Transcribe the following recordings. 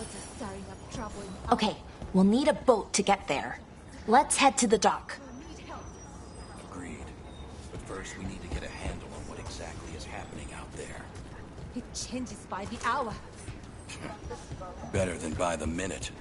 gods are stirring up trouble in... Okay, we'll need a boat to get there. Let's head to the dock. Agreed. But first we need to get a handle on what exactly is happening out there. It changes by the hour. Better than by the minute.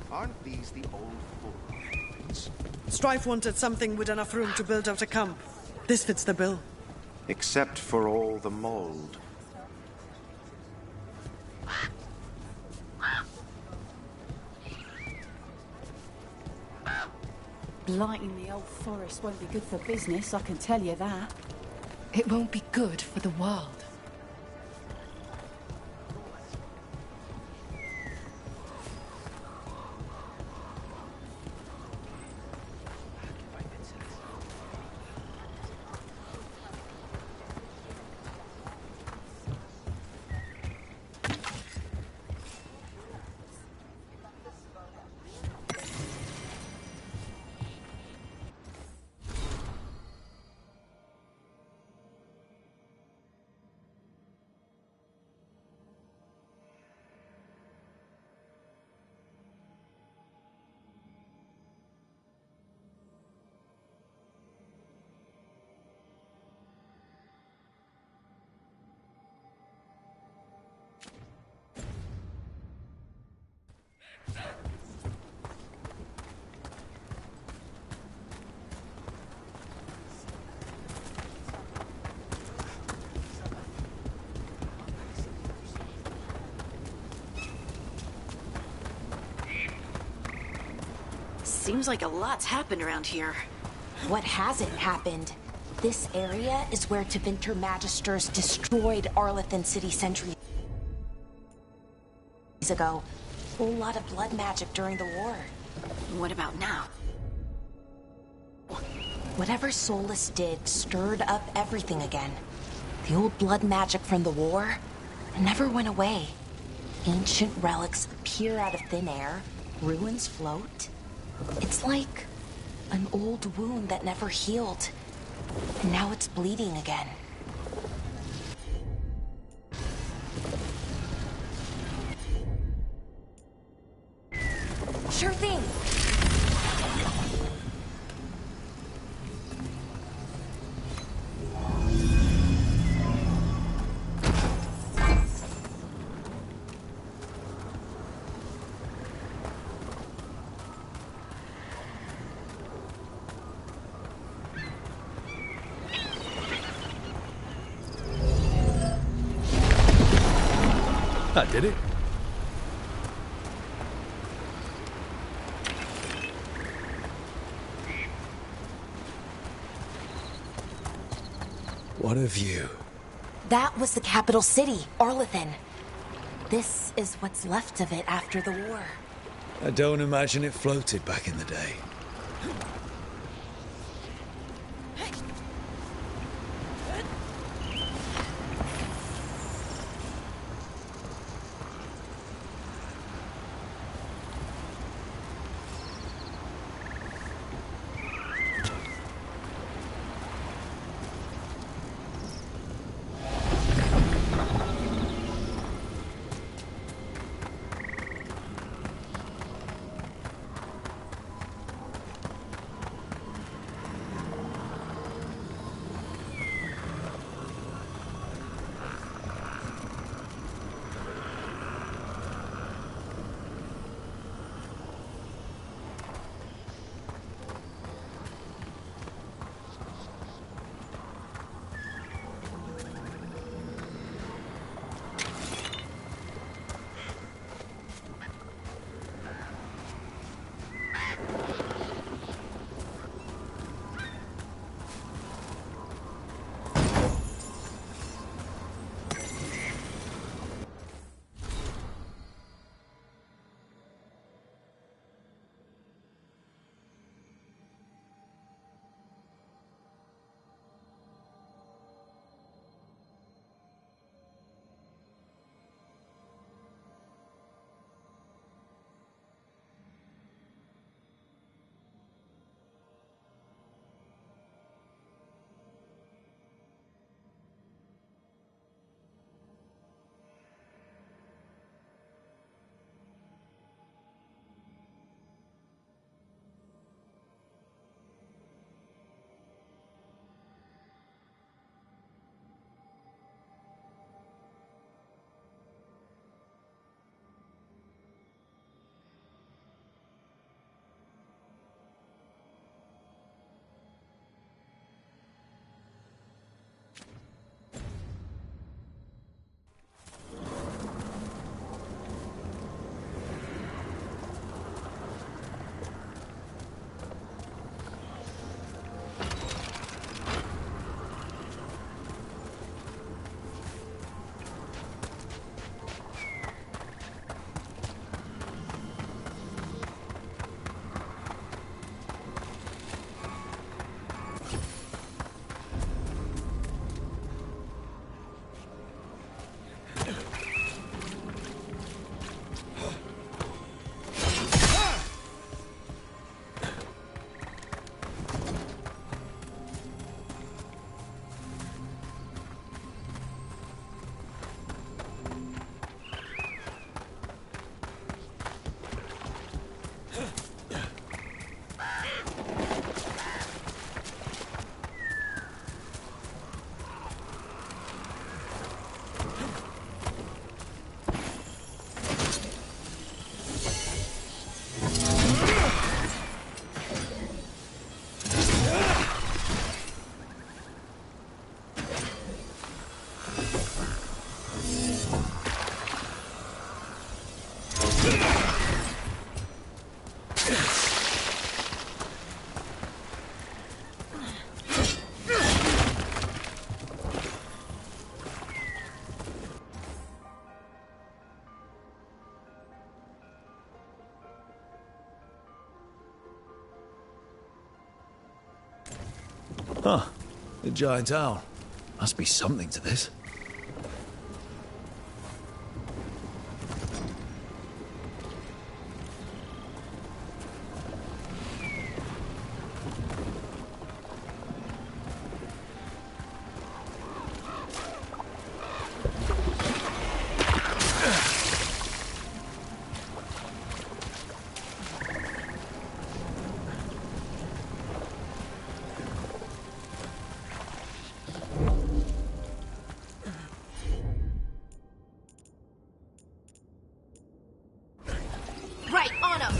Aren't these the old bullruns? Strife wanted something with enough room to build out a camp. This fits the bill. Except for all the mold. Blighting the old forest won't be good for business, I can tell you that. It won't be good for the world. Seems like a lot's happened around here. What hasn't happened? This area is where Tevinter Magisters destroyed Arlethan City centuries ago. Whole lot of blood magic during the war. What about now? Whatever Solus did stirred up everything again. The old blood magic from the war never went away. Ancient relics appear out of thin air, ruins float. It's like an old wound that never healed, and now it's bleeding again. Sure thing. That did it. What a view. That was the capital city, Arlethan. This is what's left of it after the war. I don't imagine it floated back in the day. Huh. The giant owl. Must be something to this. Right, on him!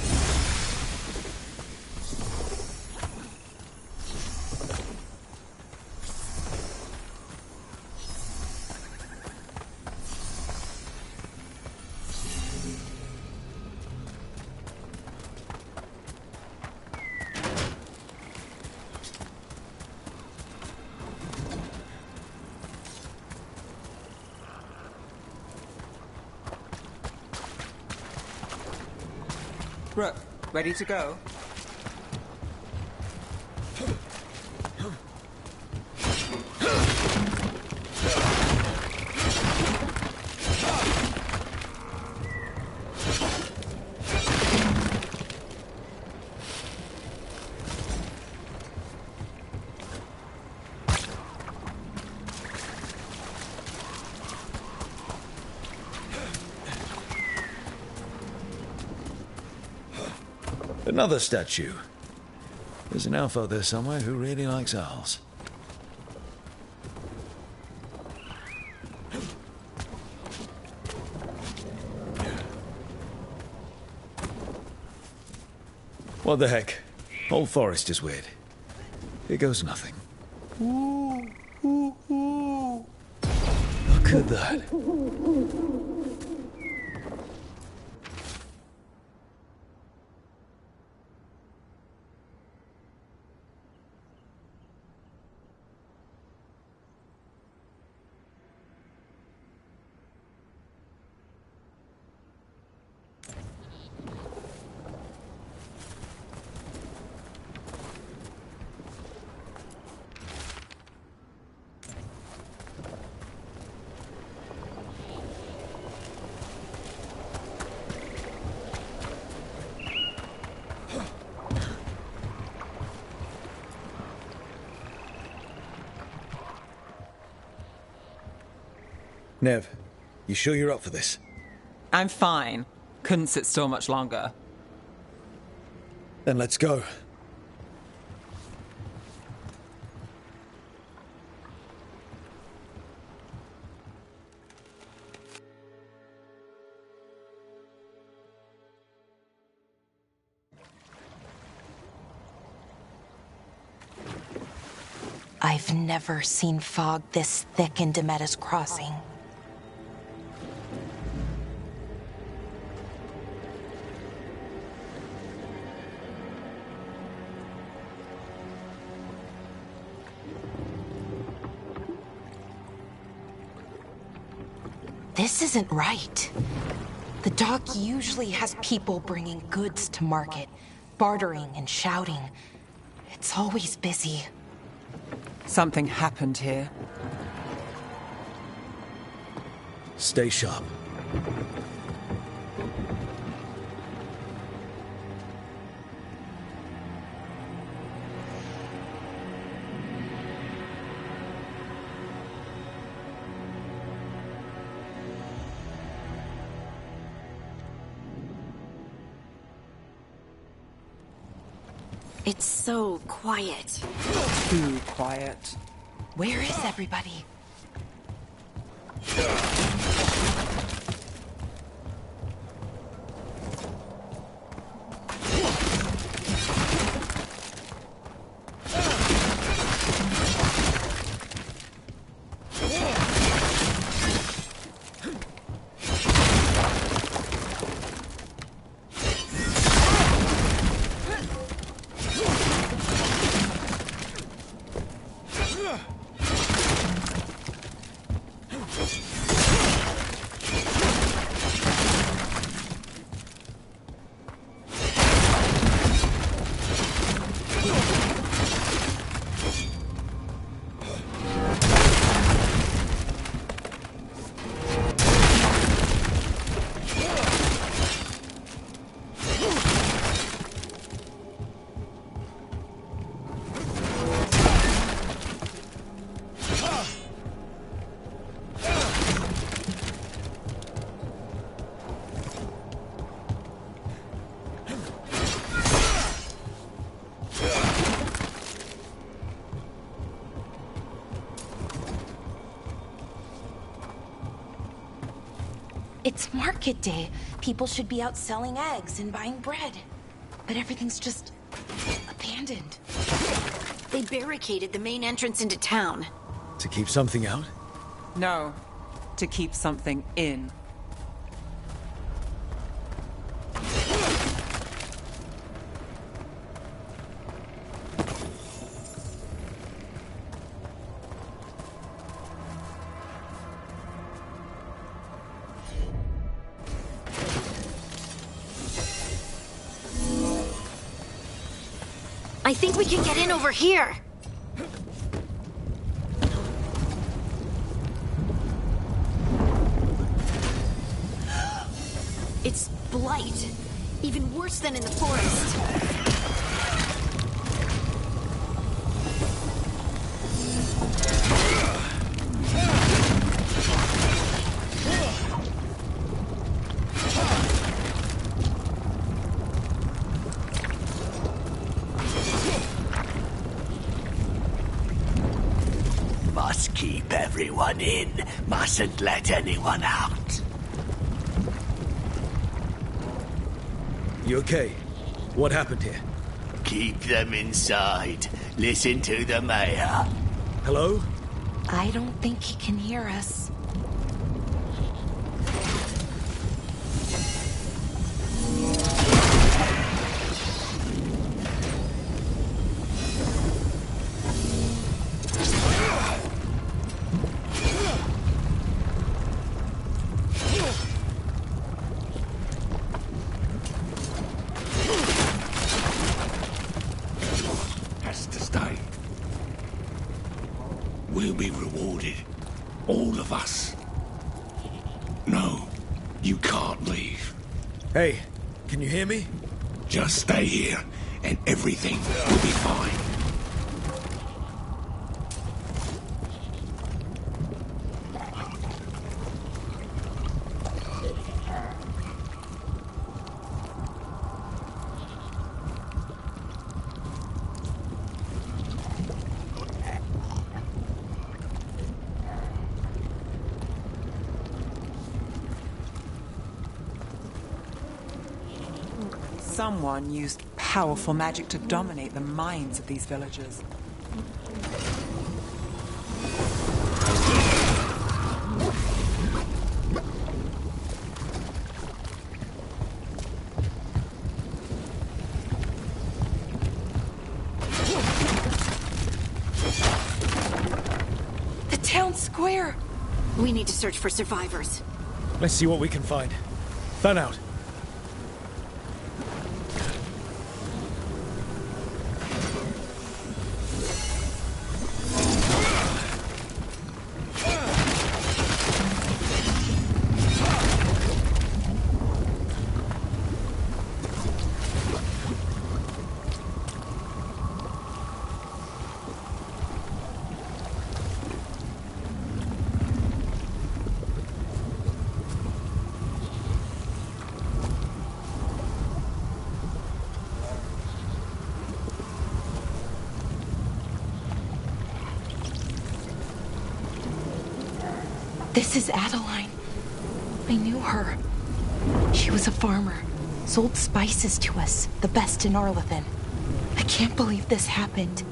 Rook, ready to go? Another statue. There's an elf out there somewhere who really likes owls. What the heck? Whole forest is weird. Here goes nothing. Look at that. Nev, you sure you're up for this? I'm fine. Couldn't sit still much longer. Then let's go. I've never seen fog this thick in Demetta's Crossing. This isn't right. The dock usually has people bringing goods to market, bartering and shouting. It's always busy. Something happened here. Stay sharp. It's so quiet. Too quiet. Where is everybody? It's market day. People should be out selling eggs and buying bread. But everything's just abandoned. They barricaded the main entrance into town. To keep something out? No, to keep something in. I think we can get in over here. It's blight. Even worse than in the forest. Must keep everyone in. Mustn't let anyone out. You okay? What happened here? Keep them inside. Listen to the mayor. Hello? I don't think he can hear us. Has to stay. We'll be rewarded. All of us. No, you can't leave. Hey, can you hear me? Just stay here, and everything will be fine. Someone used powerful magic to dominate the minds of these villagers. The town square! We need to search for survivors. Let's see what we can find. Fan out. This is Adeline. I knew her. She was a farmer, sold spices to us, the best in Arlethan. I can't believe this happened.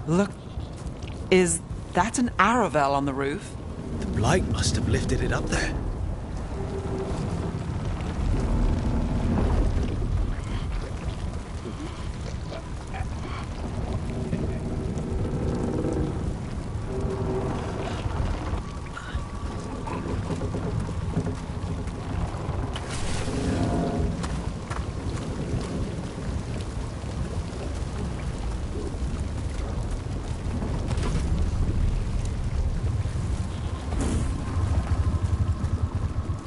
Look, is that an Aravel on the roof? The blight must have lifted it up there.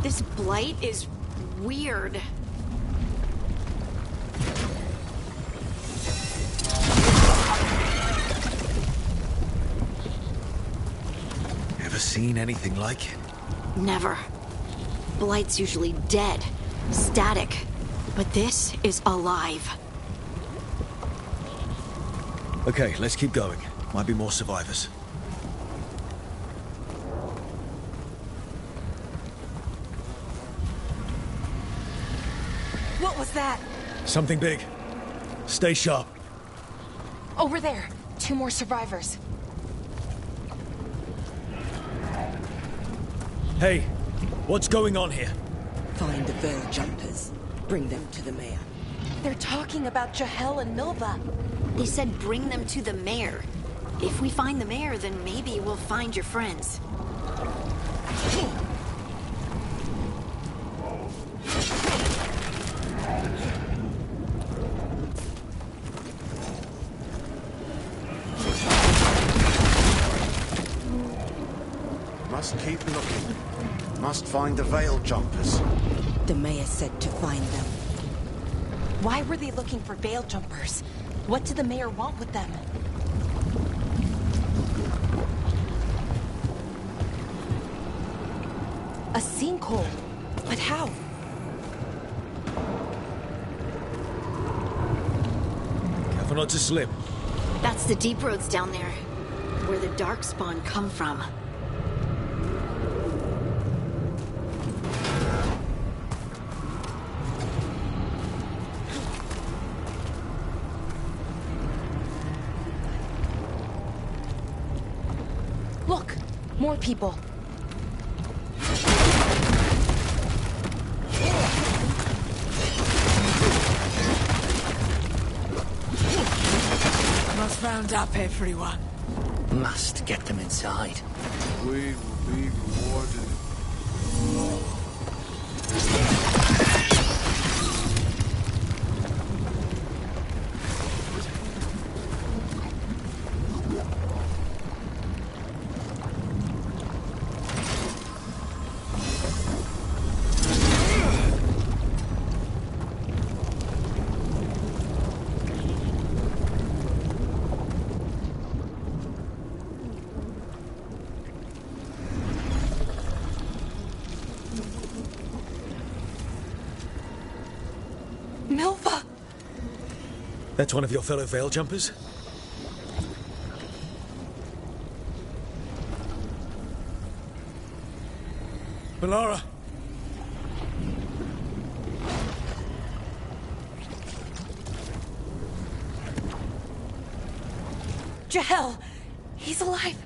This blight is weird. Ever seen anything like it? Never. Blight's usually dead, static. But this is alive. Okay, let's keep going. Might be more survivors. What was that? Something big. Stay sharp. Over there. 2 more survivors. Hey, what's going on here? Find the veil jumpers. Bring them to the mayor. They're talking about Jahel and Milva. They said bring them to the mayor. If we find the mayor, then maybe we'll find your friends. Must keep looking. Must find the veil jumpers. The mayor said to find them. Why were they looking for veil jumpers? What did the mayor want with them? A sinkhole. But how? Careful not to slip. That's the deep roads down there, where the darkspawn come from. Look! More people. Must round up everyone. Must get them inside. We will be rewarded. Milva! That's one of your fellow veil jumpers? Melara! Jahel! He's alive!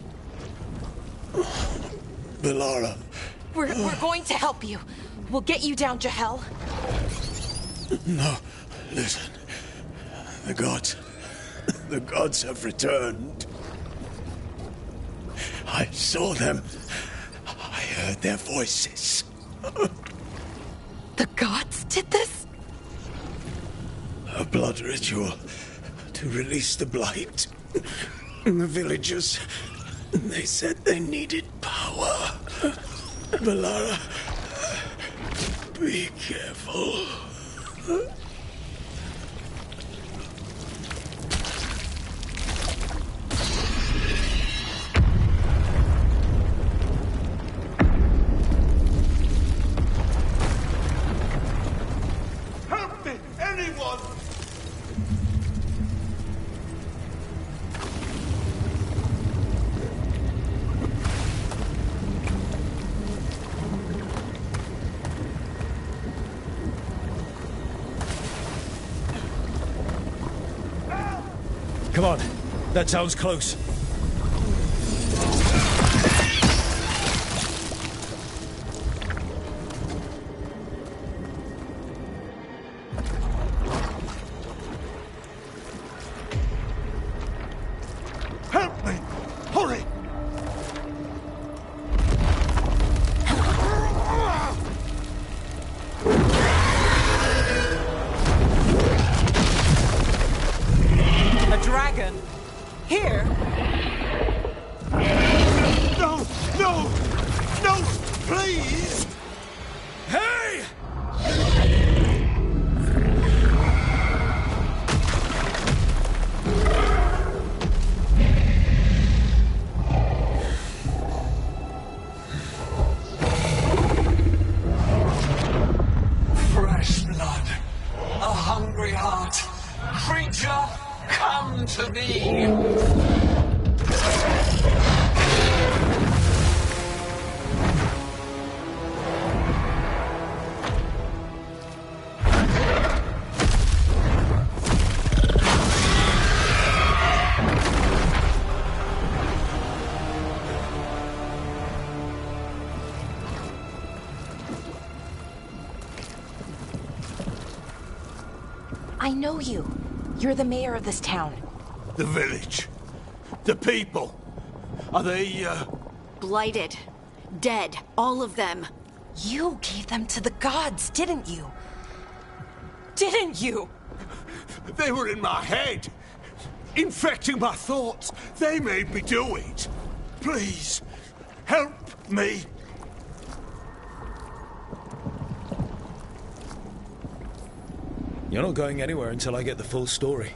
Melara. We're going to help you. We'll get you down, Jahel. No, listen. The gods have returned. I saw them. I heard their voices. The gods did this? A blood ritual to release the blight. The villagers, they said they needed power. Melara, be careful. Help me! Anyone! Come on. That sounds close. Help me! Hurry! A dragon? Here? No! No! No! Please! to me. I know you. You're the mayor of this town. The village. The people. Are they, Blighted. Dead. All of them. You gave them to the gods, didn't you? Didn't you? They were in my head. Infecting my thoughts. They made me do it. Please, help me. You're not going anywhere until I get the full story.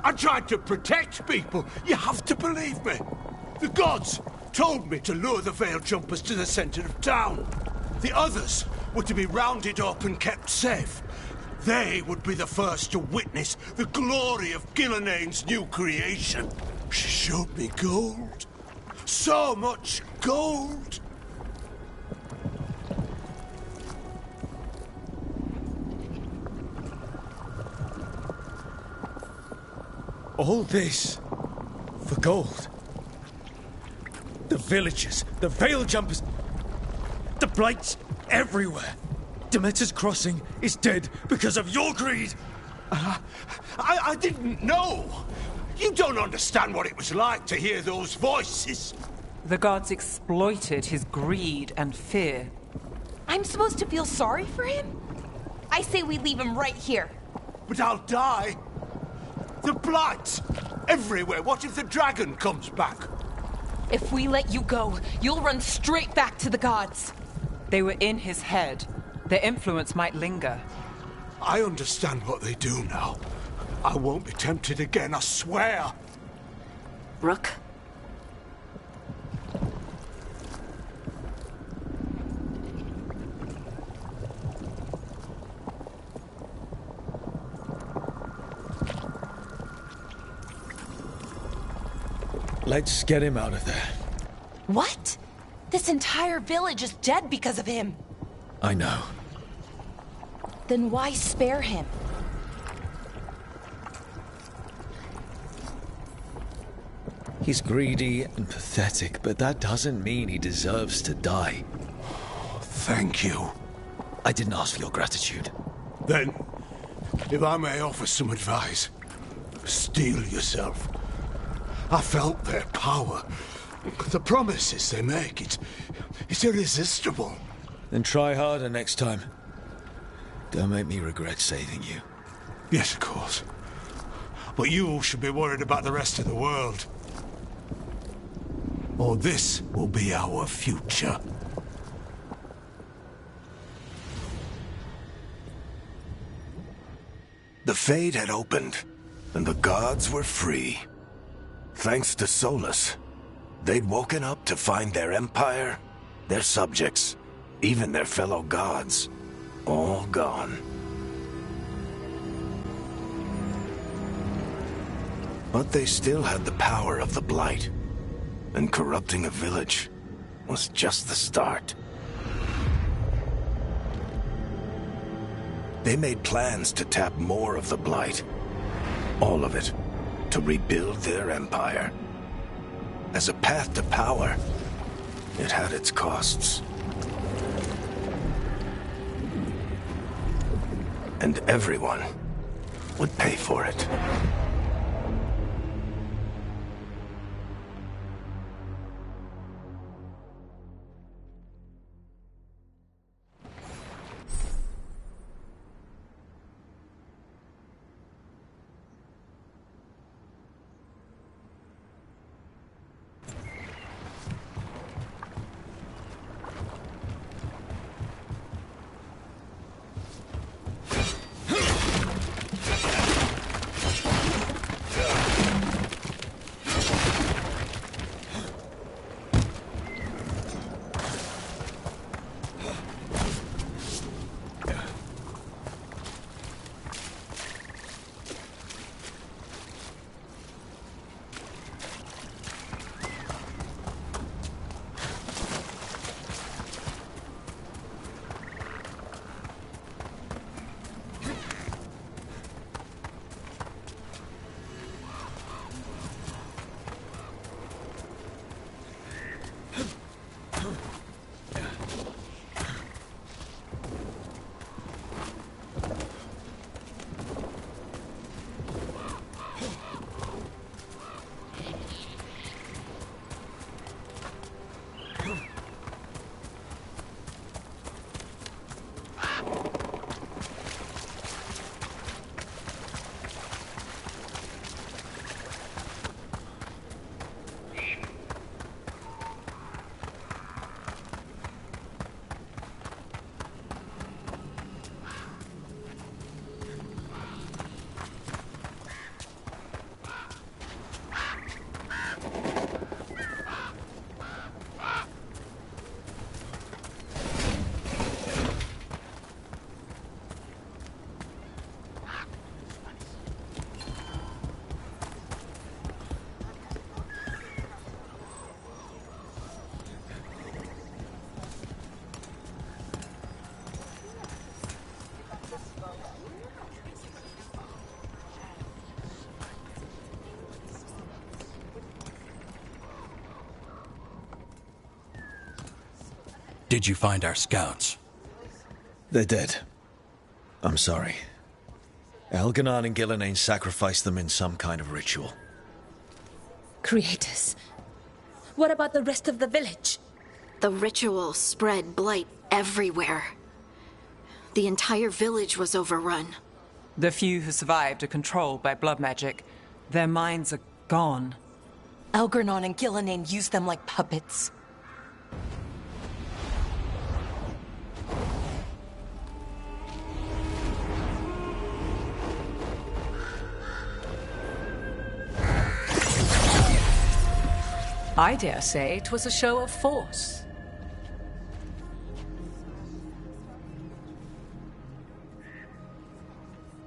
I tried to protect people. You have to believe me. The gods told me to lure the Veil Jumpers to the center of town. The others were to be rounded up and kept safe. They would be the first to witness the glory of Gillenane's new creation. She showed me gold. So much gold. All this for gold. The villagers, the Veil Jumpers, the Blights everywhere. Demeter's Crossing is dead because of your greed. I didn't know. You don't understand what it was like to hear those voices. The gods exploited his greed and fear. I'm supposed to feel sorry for him? I say we leave him right here. But I'll die. The Blight! Everywhere. What if the dragon comes back? If we let you go, you'll run straight back to the gods. They were in his head. Their influence might linger. I understand what they do now. I won't be tempted again, I swear. Rook? Let's get him out of there. What? This entire village is dead because of him. I know. Then why spare him? He's greedy and pathetic, but that doesn't mean he deserves to die. Thank you. I didn't ask for your gratitude. Then, if I may offer some advice, steel yourself. I felt their power. The promises they make, it's irresistible. Then try harder next time. Don't make me regret saving you. Yes, of course. But you should be worried about the rest of the world. Or this will be our future. The Fade had opened, and the gods were free. Thanks to Solus, they'd woken up to find their empire, their subjects, even their fellow gods, all gone. But they still had the power of the Blight, and corrupting a village was just the start. They made plans to tap more of the Blight, all of it, to rebuild their empire. As a path to power, it had its costs. And everyone would pay for it. Did you find our scouts? They're dead. I'm sorry. Elganon and Gillenane sacrificed them in some kind of ritual. Creators. What about the rest of the village? The ritual spread blight everywhere. The entire village was overrun. The few who survived are controlled by blood magic. Their minds are gone. Elganon and Gillenane used them like puppets. I dare say it was a show of force.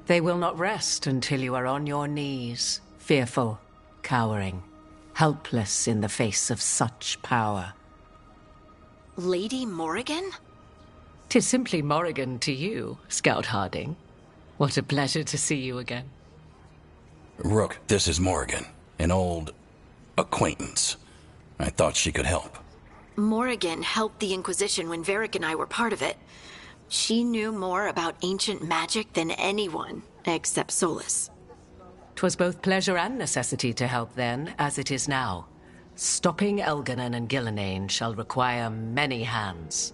They will not rest until you are on your knees, fearful, cowering, helpless in the face of such power. Lady Morrigan? 'Tis simply Morrigan to you, Scout Harding. What a pleasure to see you again. Rook, this is Morrigan, an old acquaintance. I thought she could help. Morrigan helped the Inquisition when Varric and I were part of it. She knew more about ancient magic than anyone, except Solus. 'Twas both pleasure and necessity to help then, as it is now. Stopping Elganon and Gillenane shall require many hands.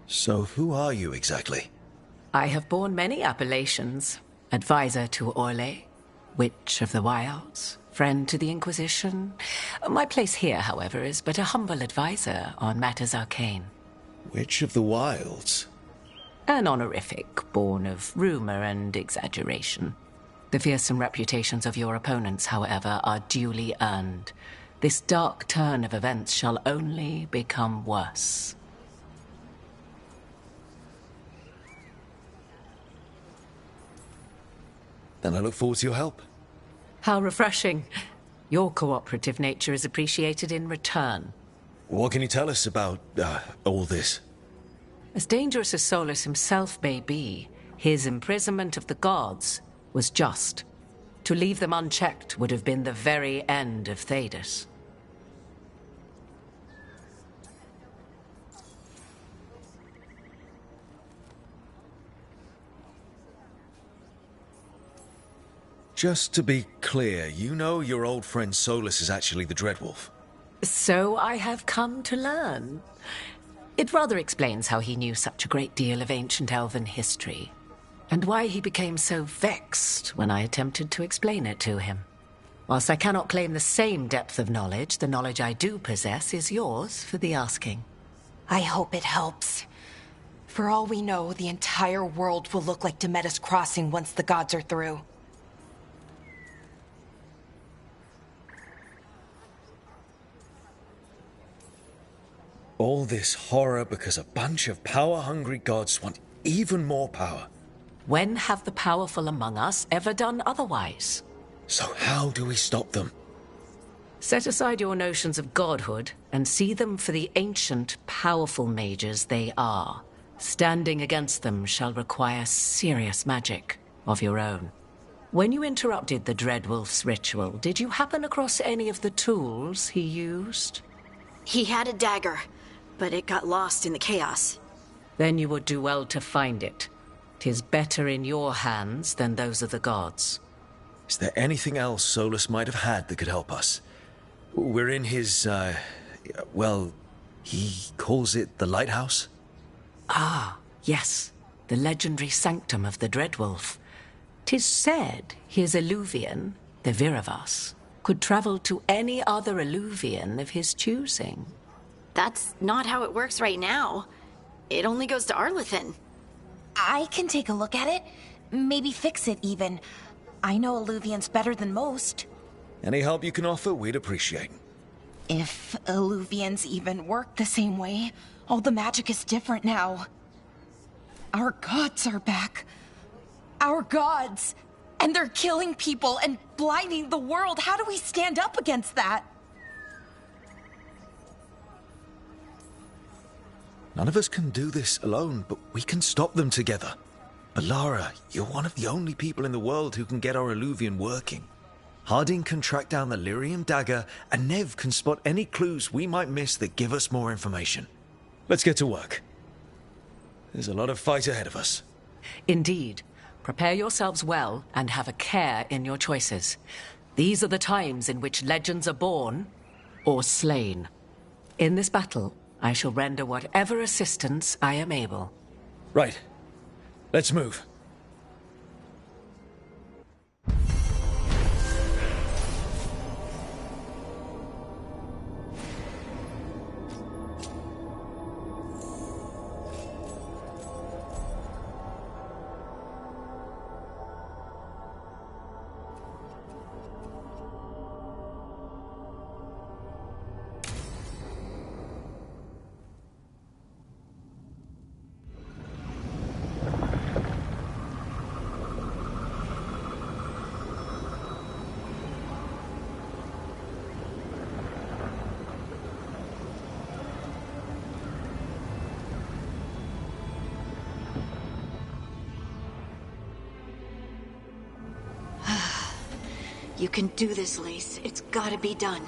So who are you exactly? I have borne many appellations. Advisor to Orlais, Witch of the Wilds, friend to the Inquisition. My place here, however, is but a humble advisor on matters arcane. Witch of the Wilds? An honorific born of rumor and exaggeration. The fearsome reputations of your opponents, however, are duly earned. This dark turn of events shall only become worse. Then I look forward to your help. How refreshing. Your cooperative nature is appreciated in return. What can you tell us about, all this? As dangerous as Solus himself may be, his imprisonment of the gods was just. To leave them unchecked would have been the very end of Thedas. Just to be clear, you know your old friend Solus is actually the Dreadwolf? So I have come to learn. It rather explains how he knew such a great deal of ancient elven history, and why he became so vexed when I attempted to explain it to him. Whilst I cannot claim the same depth of knowledge, the knowledge I do possess is yours for the asking. I hope it helps. For all we know, the entire world will look like Demetus Crossing once the gods are through. All this horror because a bunch of power-hungry gods want even more power. When have the powerful among us ever done otherwise? So how do we stop them? Set aside your notions of godhood and see them for the ancient, powerful mages they are. Standing against them shall require serious magic of your own. When you interrupted the Dreadwolf's ritual, did you happen across any of the tools he used? He had a dagger, but it got lost in the chaos. Then you would do well to find it. 'Tis better in your hands than those of the gods. Is there anything else Solus might have had that could help us? We're in his, well, he calls it the lighthouse? Ah, yes. The legendary sanctum of the Dreadwolf. 'Tis said his Illuvian, the Viravas, could travel to any other Illuvian of his choosing. That's not how it works right now. It only goes to Arlethan. I can take a look at it. Maybe fix it, even. I know Illuvians better than most. Any help you can offer, we'd appreciate. If Illuvians even work the same way, all the magic is different now. Our gods are back. Our gods! And they're killing people and blinding the world. How do we stand up against that? None of us can do this alone, but we can stop them together. Alara, you're one of the only people in the world who can get our Illuvian working. Harding can track down the lyrium dagger, and Nev can spot any clues we might miss that give us more information. Let's get to work. There's a lot of fight ahead of us. Indeed. Prepare yourselves well and have a care in your choices. These are the times in which legends are born or slain. In this battle, I shall render whatever assistance I am able. Right. Let's move. You can do this, Lace. It's gotta be done.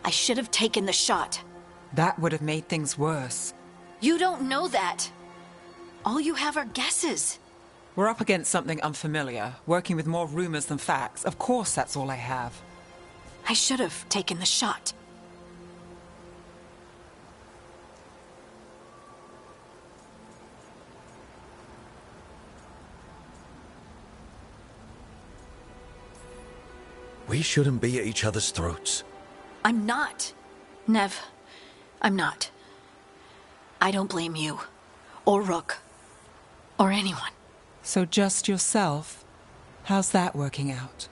I should have taken the shot. That would have made things worse. You don't know that. All you have are guesses. We're up against something unfamiliar, working with more rumors than facts. Of course that's all I have. I should have taken the shot. We shouldn't be at each other's throats. I'm not. Nev, I'm not. I don't blame you, or Rook, or anyone. So just yourself? How's that working out?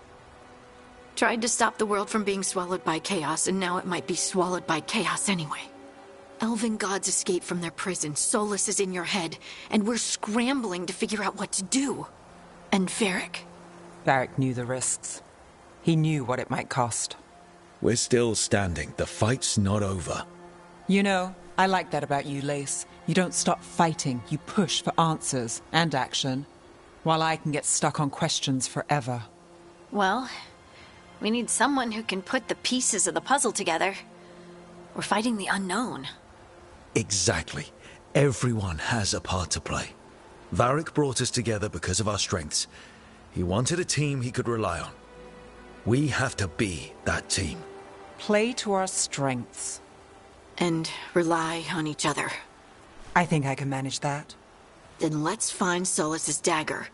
Tried to stop the world from being swallowed by chaos, and now it might be swallowed by chaos anyway. Elven gods escaped from their prison, Solus is in your head, and we're scrambling to figure out what to do. And Varric. Varric knew the risks. He knew what it might cost. We're still standing. The fight's not over. You know, I like that about you, Lace. You don't stop fighting. You push for answers and action, while I can get stuck on questions forever. Well, we need someone who can put the pieces of the puzzle together. We're fighting the unknown. Exactly. Everyone has a part to play. Varric brought us together because of our strengths. He wanted a team he could rely on. We have to be that team. Play to our strengths. And rely on each other. I think I can manage that. Then let's find Solus's dagger.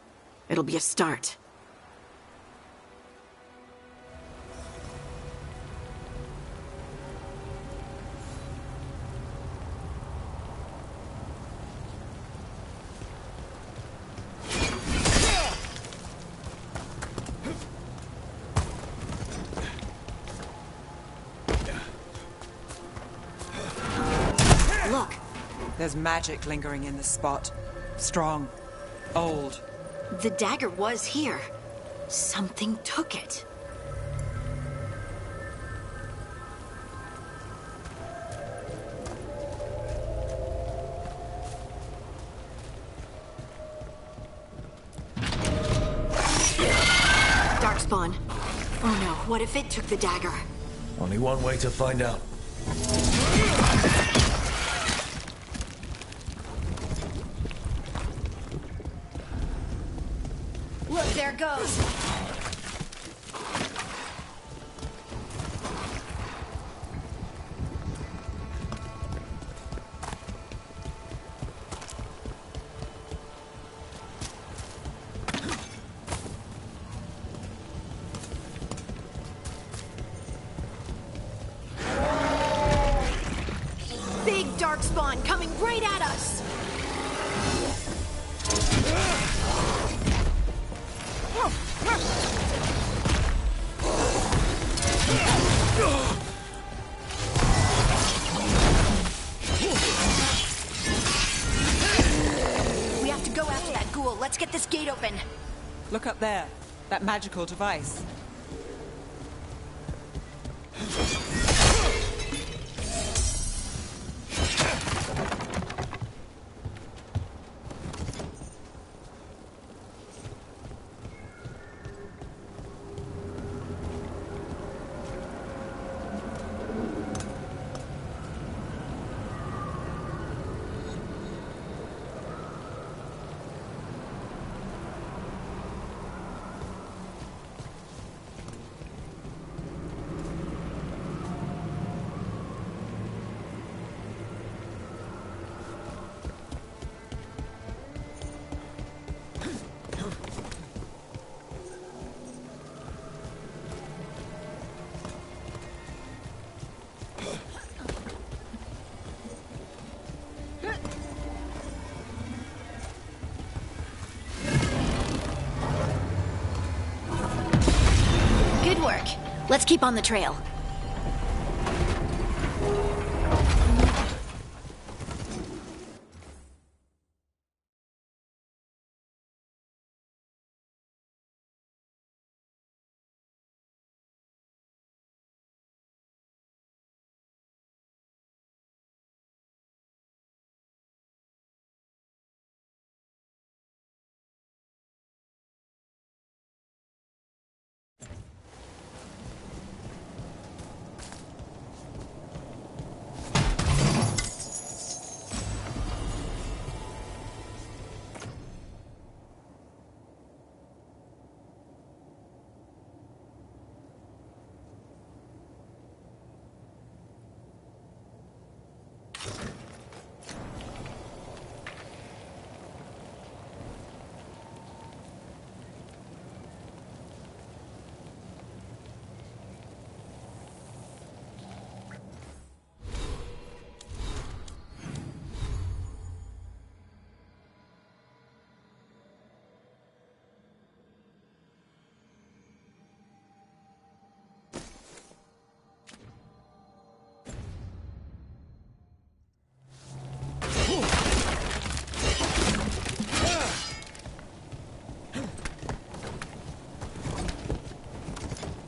It'll be a start. Look. There's magic lingering in this spot. Strong. Old. The dagger was here. Something took it. Darkspawn. Oh no, what if it took the dagger? Only one way to find out. Look, there it goes. Big darkspawn coming right at us. We have to go after that ghoul. Let's get this gate open. Look up there. That magical device. Good work. Let's keep on the trail.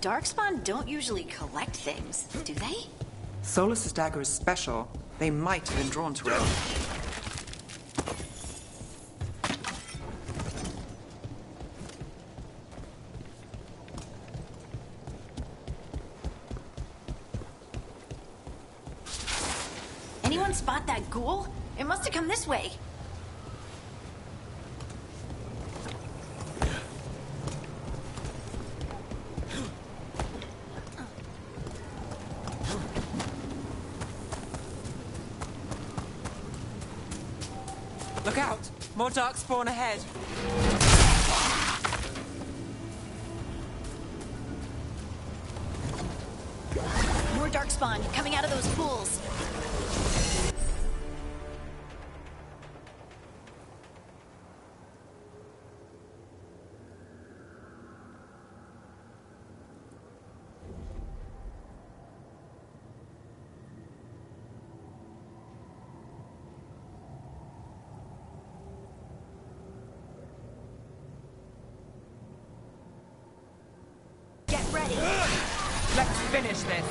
Darkspawn don't usually collect things, do they? Solus's dagger is special. They might have been drawn to it. Anyone spot that ghoul? It must have come this way. Look out! More darkspawn ahead. More darkspawn coming out of those pools. Get ready. Let's finish this.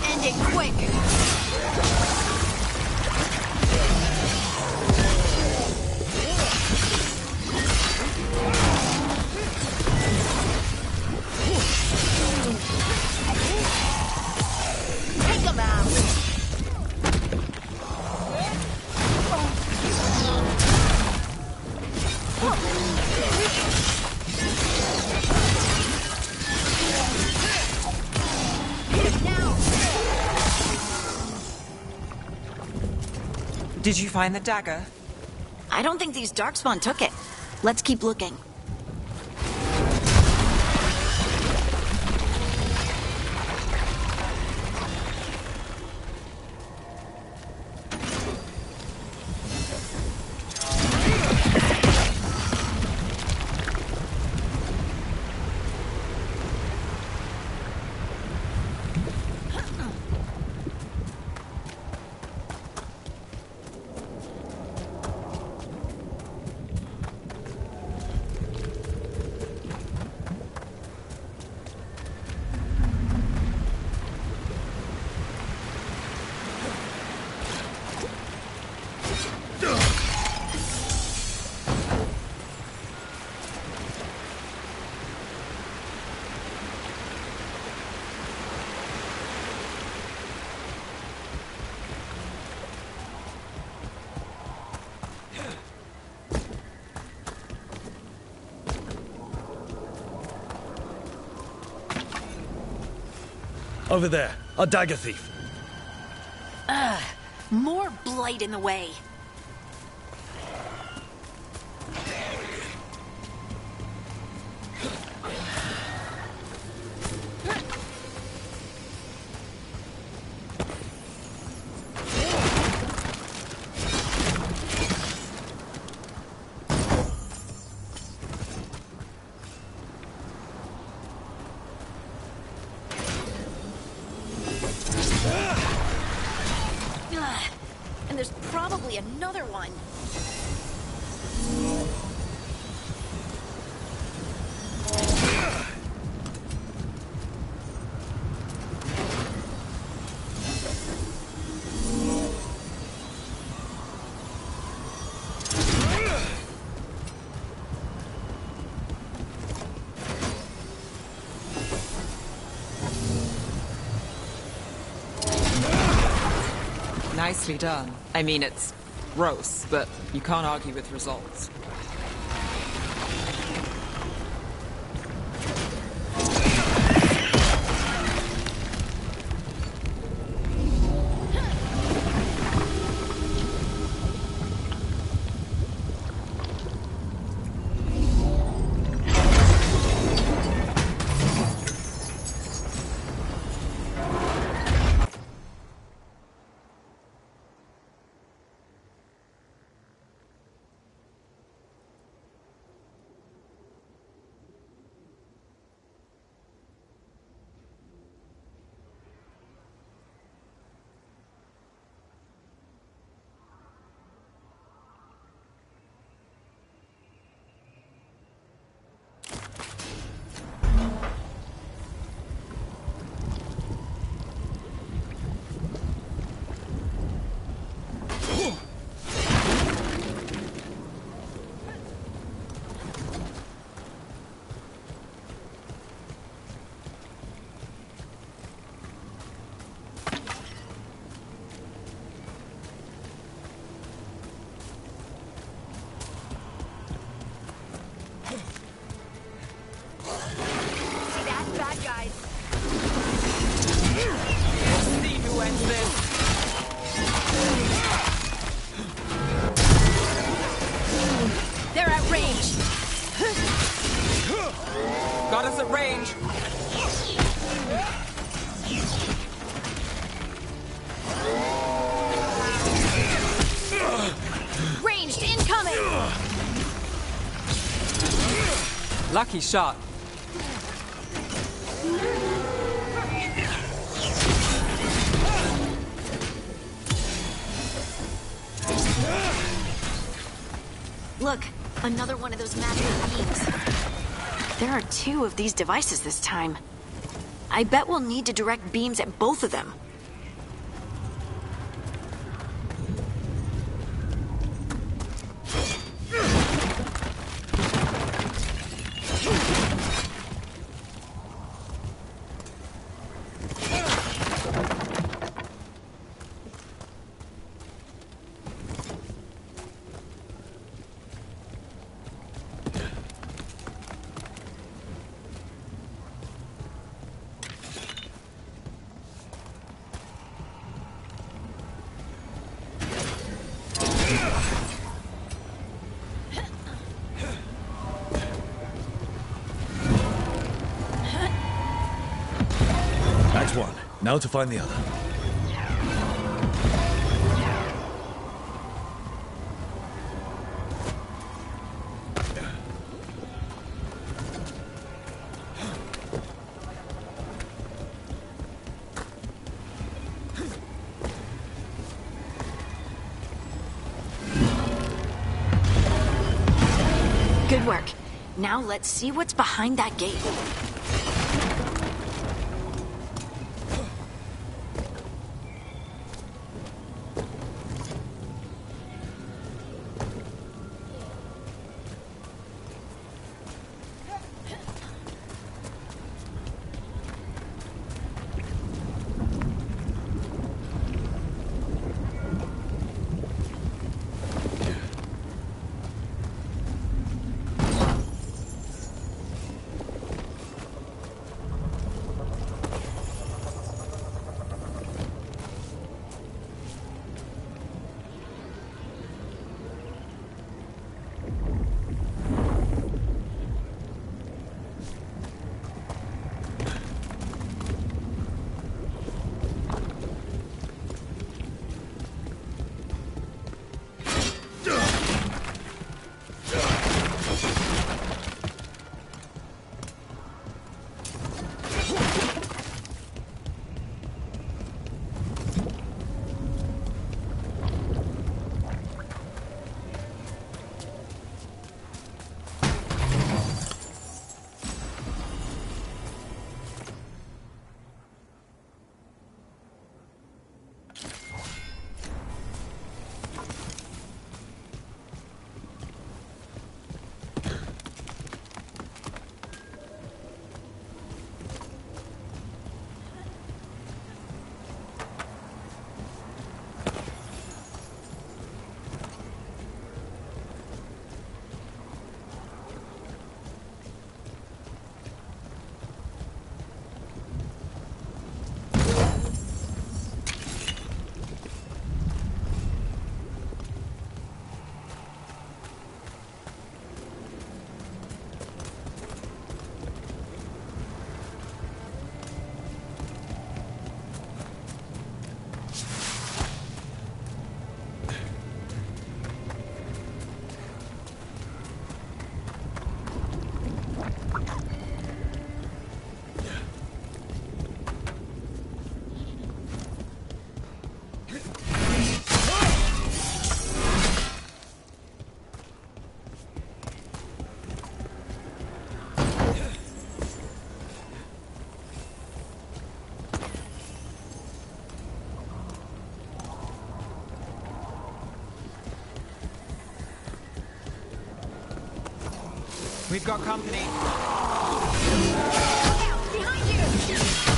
End it quick. Take 'em out. Hit him now. Did you find the dagger? I don't think these darkspawn took it. Let's keep looking. Over there, a dagger thief. Ugh, more blight in the way. And there's probably another one. Nicely done. I mean, it's gross, but you can't argue with results. Lucky shot. Look, another one of those magic beams. There are 2 of these devices this time. I bet we'll need to direct beams at both of them. That's one. Now to find the other. Good work. Now let's see what's behind that gate. We've got company. Behind you!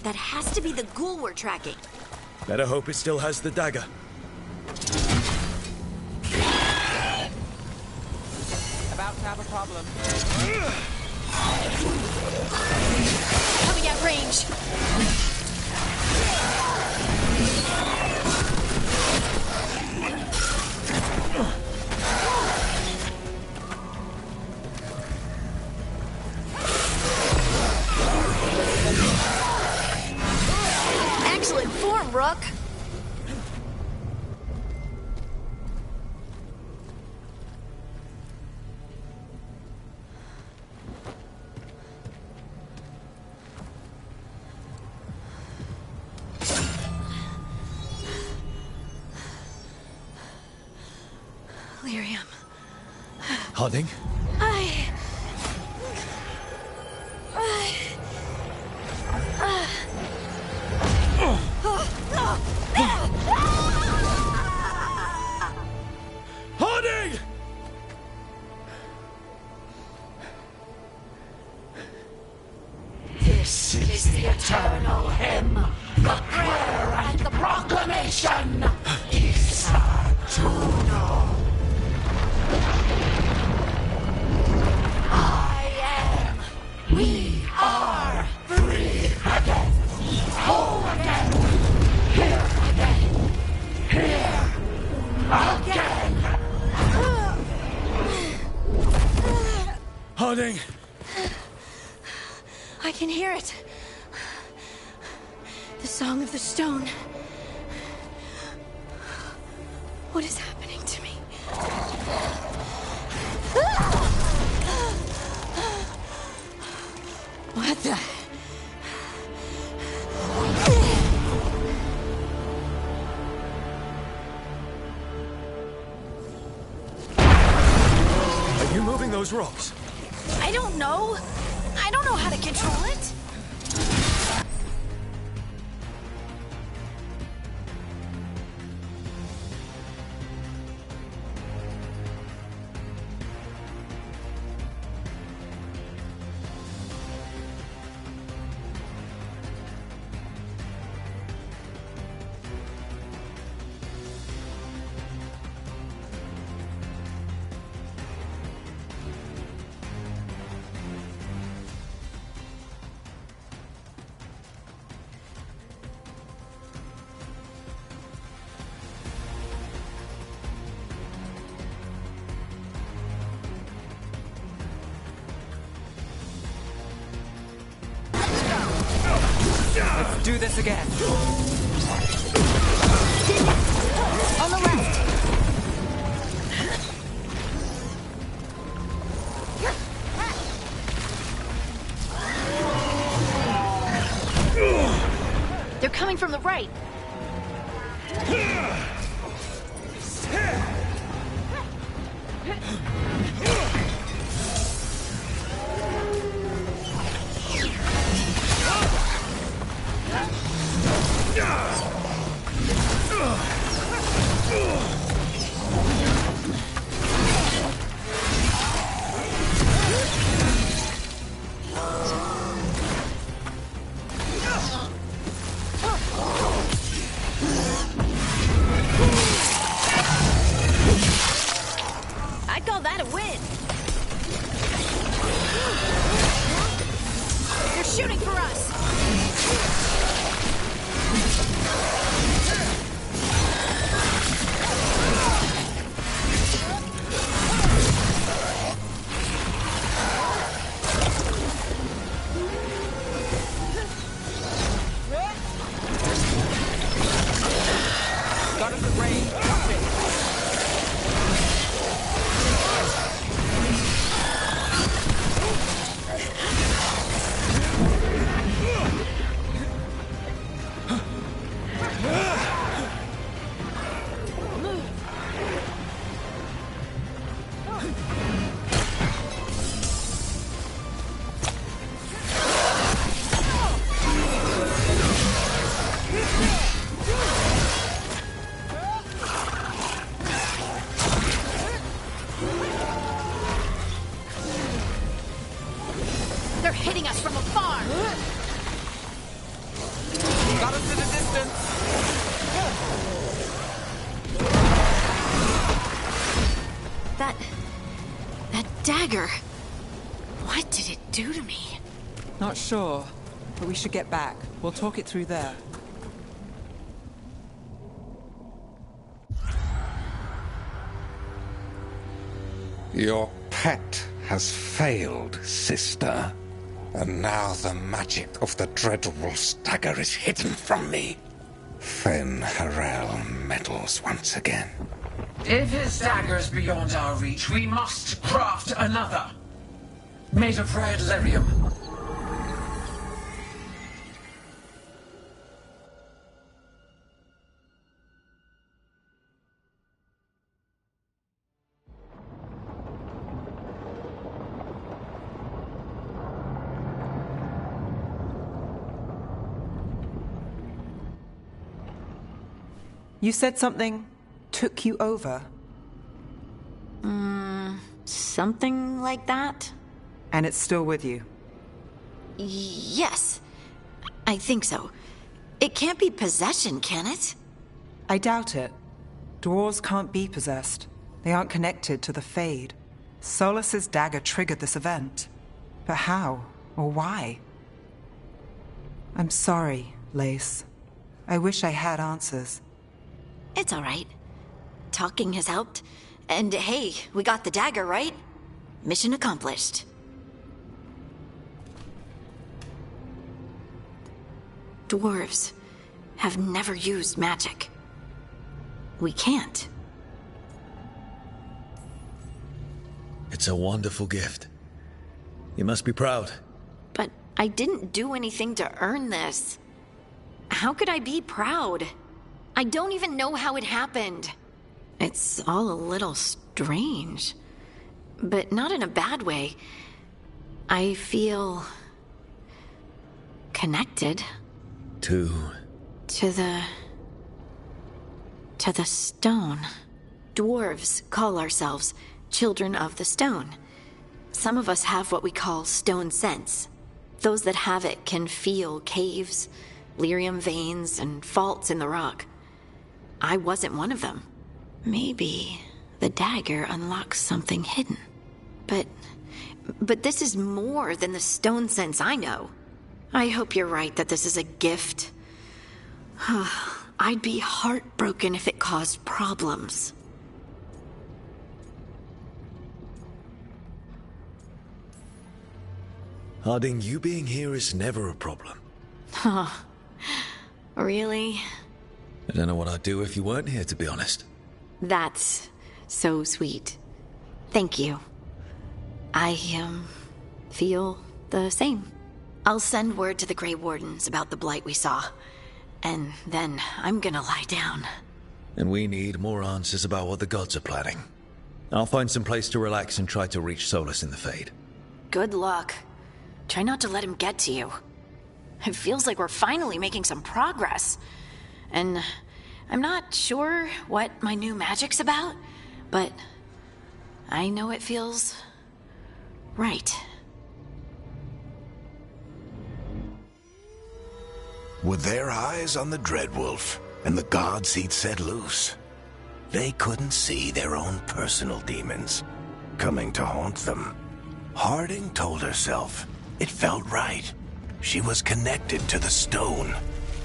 That has to be the ghoul we're tracking. Better hope it still has the dagger. About to have a problem. Coming at range. Excellent form, Rook. Lyrium. Harding? Harding! This is the eternal hymn, the prayer and the proclamation. Isatuno. We are free again, whole again, here again, here again. Harding! I can hear it. The Song of the Stone. What is happening to me? What the? Are you moving those rocks? I don't know. I don't know how to control it. Let's do this again. On the left. They're coming from the right. I call that a win. They're shooting for us. Got us at range. Watch it. They're hitting us from afar. Got us at a distance. That dagger. What did it do to me? Not sure, but we should get back. We'll talk it through there. Your pet has failed, sister. And now the magic of the Dreadwolf's dagger is hidden from me. Fen Harel meddles once again. If his dagger's beyond our reach, we must craft another. Made of red lyrium. You said something took you over. Something like that? And it's still with you? Yes. I think so. It can't be possession, can it? I doubt it. Dwarves can't be possessed. They aren't connected to the Fade. Solus's dagger triggered this event. But how? Or why? I'm sorry, Lace. I wish I had answers. It's all right. Talking has helped. And hey, we got the dagger, right? Mission accomplished. Dwarves have never used magic. We can't. It's a wonderful gift. You must be proud. But I didn't do anything to earn this. How could I be proud? I don't even know how it happened. It's all a little strange. But not in a bad way. I feel connected. To the stone. Dwarves call ourselves children of the stone. Some of us have what we call stone sense. Those that have it can feel caves, lyrium veins, and faults in the rock. I wasn't one of them. Maybe the dagger unlocks something hidden. But this is more than the stone sense I know. I hope you're right that this is a gift. I'd be heartbroken if it caused problems. Harding, you being here is never a problem. Huh. Really? I don't know what I'd do if you weren't here, to be honest. That's so sweet. Thank you. I, feel the same. I'll send word to the Grey Wardens about the blight we saw. And then I'm gonna lie down. And we need more answers about what the gods are planning. I'll find some place to relax and try to reach Solus in the Fade. Good luck. Try not to let him get to you. It feels like we're finally making some progress. And I'm not sure what my new magic's about, but I know it feels right. With their eyes on the Dreadwolf and the gods he'd set loose, they couldn't see their own personal demons coming to haunt them. Harding told herself it felt right. She was connected to the stone,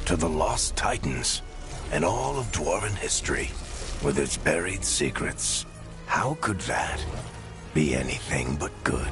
to the lost titans, and all of Dwarven history, with its buried secrets. How could that be anything but good?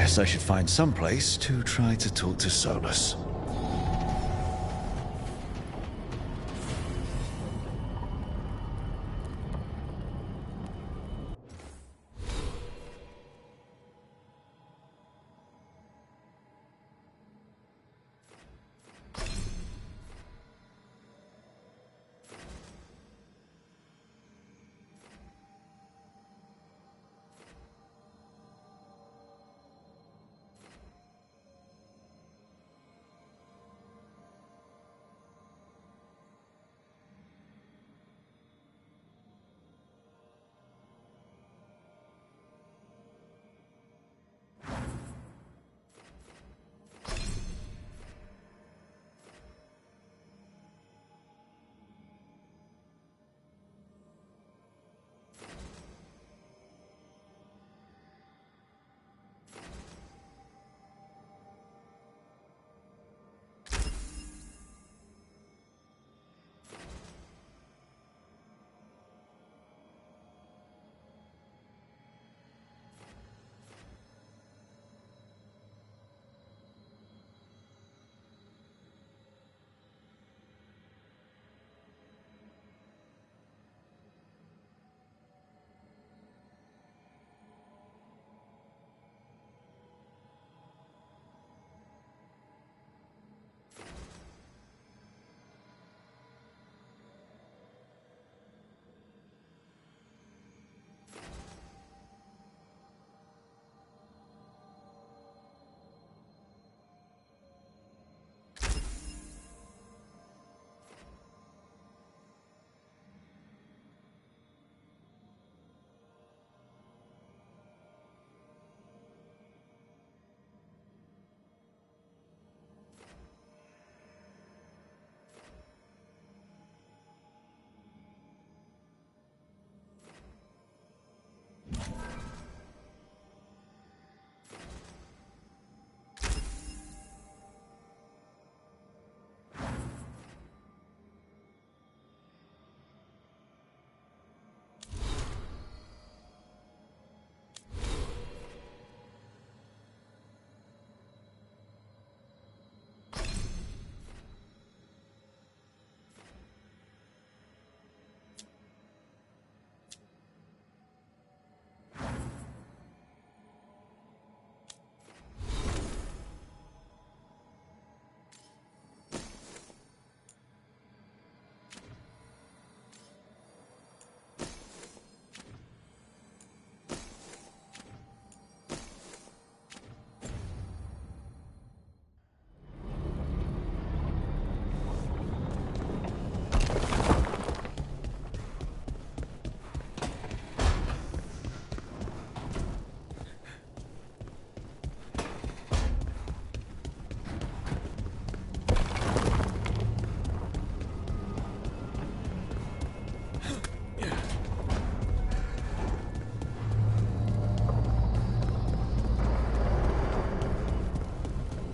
Guess I should find some place to try to talk to Solus.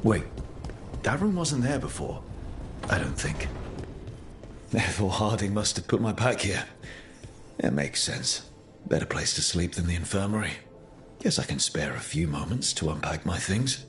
Wait, that room wasn't there before. I don't think. Therefore, Harding must have put my pack here. It makes sense. Better place to sleep than the infirmary. Guess I can spare a few moments to unpack my things.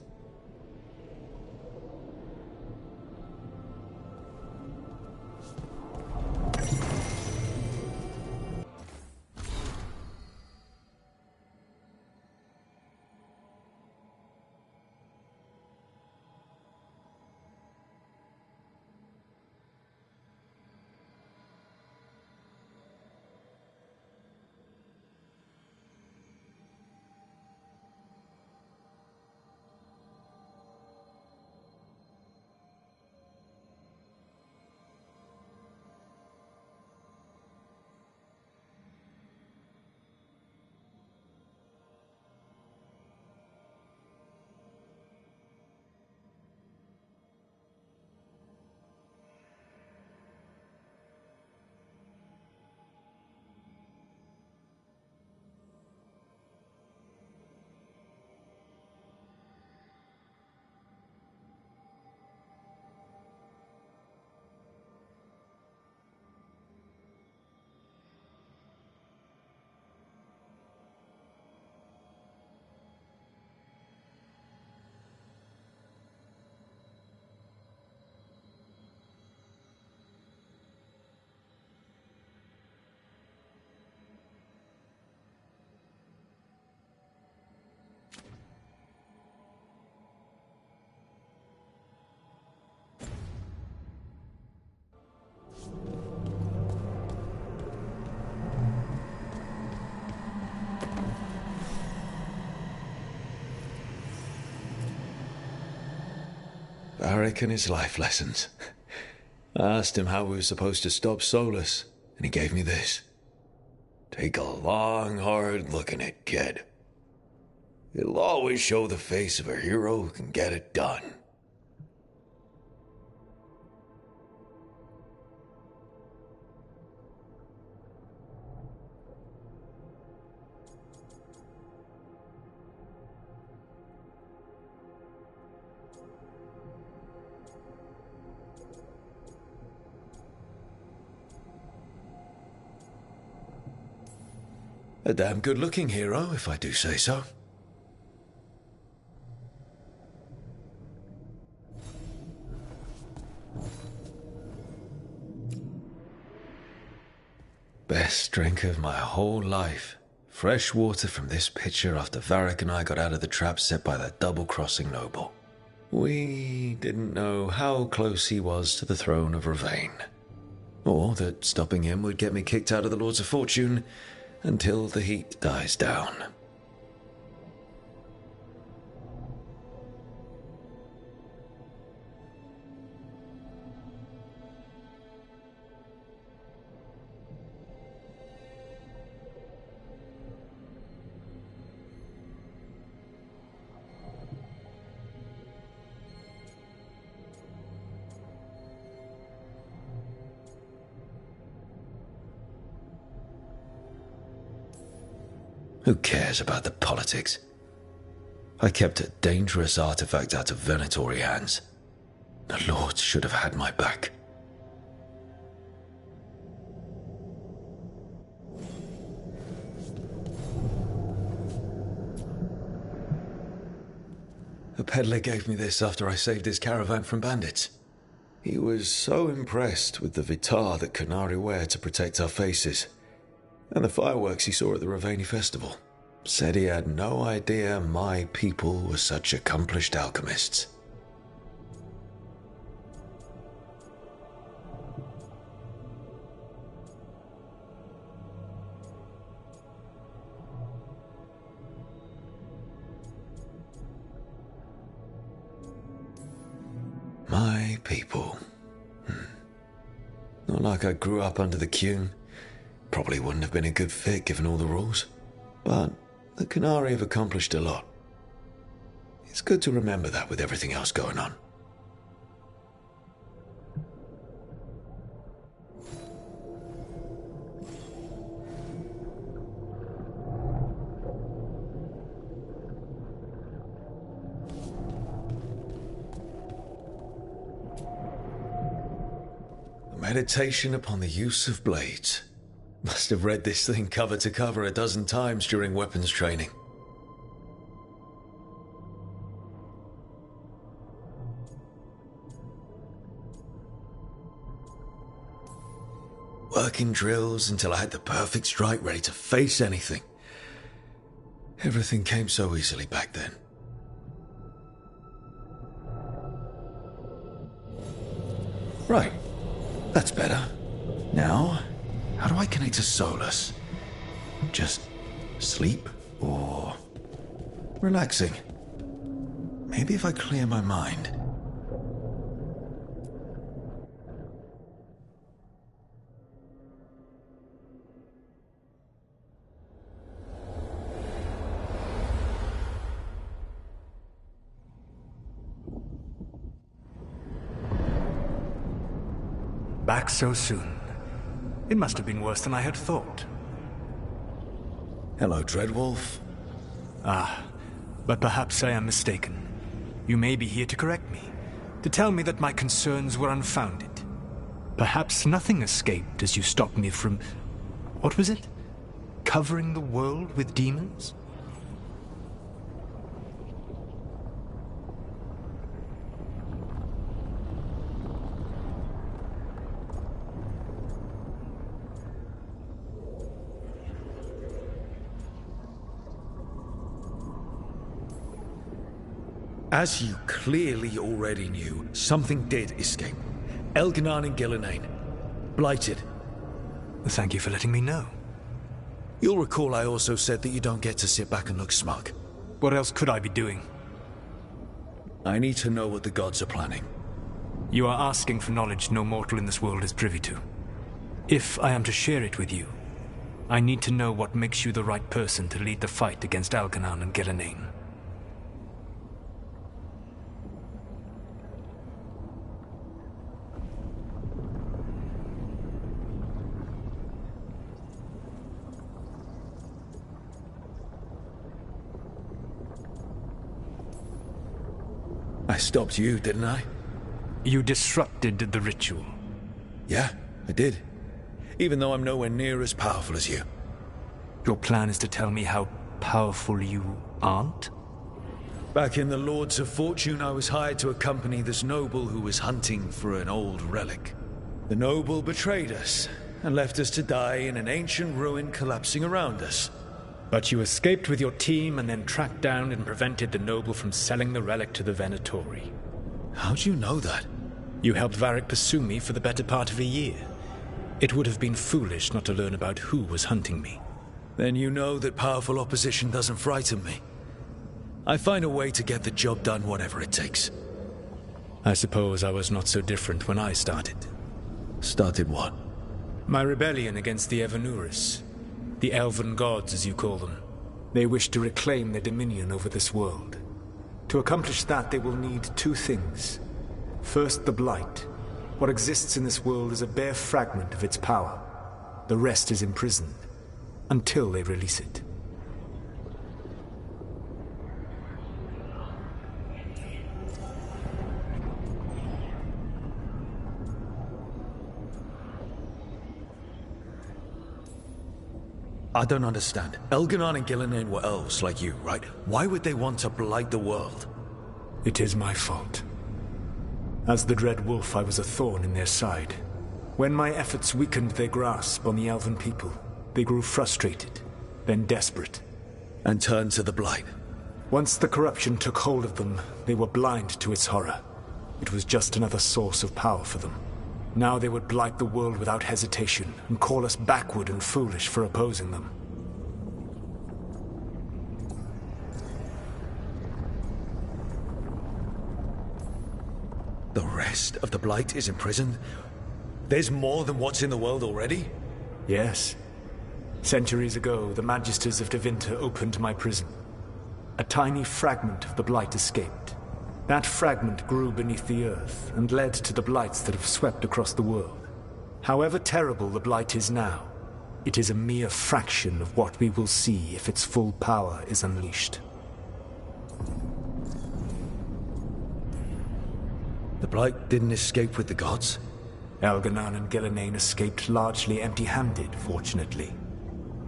Varric and his life lessons. I asked him how we were supposed to stop Solus, and he gave me this. Take a long, hard look at it, kid. It'll always show the face of a hero who can get it done. A damn good-looking hero, if I do say so. Best drink of my whole life. Fresh water from this pitcher after Varric and I got out of the trap set by that double-crossing noble. We didn't know how close he was to the throne of Ravane. Or that stopping him would get me kicked out of the Lords of Fortune until the heat dies down. Who cares about the politics? I kept a dangerous artifact out of Venatori hands. The Lords should have had my back. A peddler gave me this after I saved his caravan from bandits. He was so impressed with the vitar that Qunari wear to protect our faces, and the fireworks he saw at the Ravani festival. Said he had no idea my people were such accomplished alchemists. My people. Not like I grew up under the Qun. Probably wouldn't have been a good fit given all the rules. But the Qunari have accomplished a lot. It's good to remember that with everything else going on. Meditation upon the use of blades. Must have read this thing cover to cover a dozen times during weapons training. Working drills until I had the perfect strike ready to face anything. Everything came so easily back then. Right. That's better. Now, how do I connect to Solus? Just sleep or relaxing? Maybe if I clear my mind. Back so soon. It must have been worse than I had thought. Hello, Dreadwolf. Ah, but perhaps I am mistaken. You may be here to correct me, to tell me that my concerns were unfounded. Perhaps nothing escaped as you stopped me from... what was it? Covering the world with demons? As you clearly already knew, something did escape. Elganan and Gillenane. Blighted. Thank you for letting me know. You'll recall I also said that you don't get to sit back and look smug. What else could I be doing? I need to know what the gods are planning. You are asking for knowledge no mortal in this world is privy to. If I am to share it with you, I need to know what makes you the right person to lead the fight against Algernon and Gillenane. I stopped you, didn't I? You disrupted the ritual. Yeah, I did. Even though I'm nowhere near as powerful as you. Your plan is to tell me how powerful you aren't? Back in the Lords of Fortune, I was hired to accompany this noble who was hunting for an old relic. The noble betrayed us, and left us to die in an ancient ruin collapsing around us. But you escaped with your team and then tracked down and prevented the noble from selling the relic to the Venatori. How'd you know that? You helped Varric pursue me for the better part of a year. It would have been foolish not to learn about who was hunting me. Then you know that powerful opposition doesn't frighten me. I find a way to get the job done whatever it takes. I suppose I was not so different when I started. Started what? My rebellion against the Evanuris. The elven gods, as you call them. They wish to reclaim their dominion over this world. To accomplish that, they will need two things. First, the Blight. What exists in this world is a bare fragment of its power. The rest is imprisoned, until they release it. I don't understand. Elganon and Gillenane were elves like you, right? Why would they want to blight the world? It is my fault. As the Dread Wolf, I was a thorn in their side. When my efforts weakened their grasp on the elven people, they grew frustrated, then desperate. And turned to the Blight. Once the corruption took hold of them, they were blind to its horror. It was just another source of power for them. Now they would blight the world without hesitation, and call us backward and foolish for opposing them. The rest of the Blight is imprisoned? There's more than what's in the world already? Yes. Centuries ago, the Magisters of Tevinter opened my prison. A tiny fragment of the Blight escaped. That fragment grew beneath the earth and led to the blights that have swept across the world. However terrible the Blight is now, it is a mere fraction of what we will see if its full power is unleashed. The Blight didn't escape with the gods? Elganon and Gillenane escaped largely empty-handed, fortunately.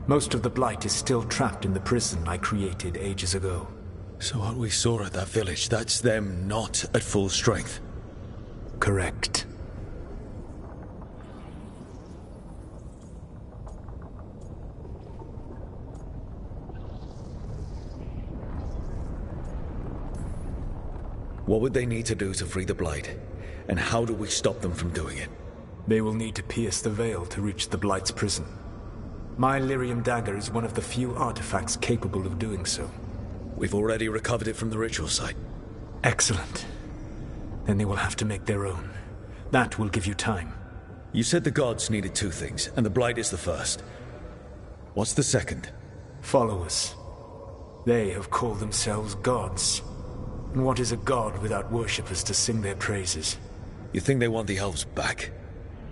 Most of the Blight is still trapped in the prison I created ages ago. So what we saw at that village, that's them not at full strength? Correct. What would they need to do to free the Blight? And how do we stop them from doing it? They will need to pierce the veil to reach the Blight's prison. My lyrium dagger is one of the few artifacts capable of doing so. We've already recovered it from the ritual site. Excellent. Then they will have to make their own. That will give you time. You said the gods needed two things, and the Blight is the first. What's the second? Followers. They have called themselves gods. And what is a god without worshippers to sing their praises? You think they want the elves back?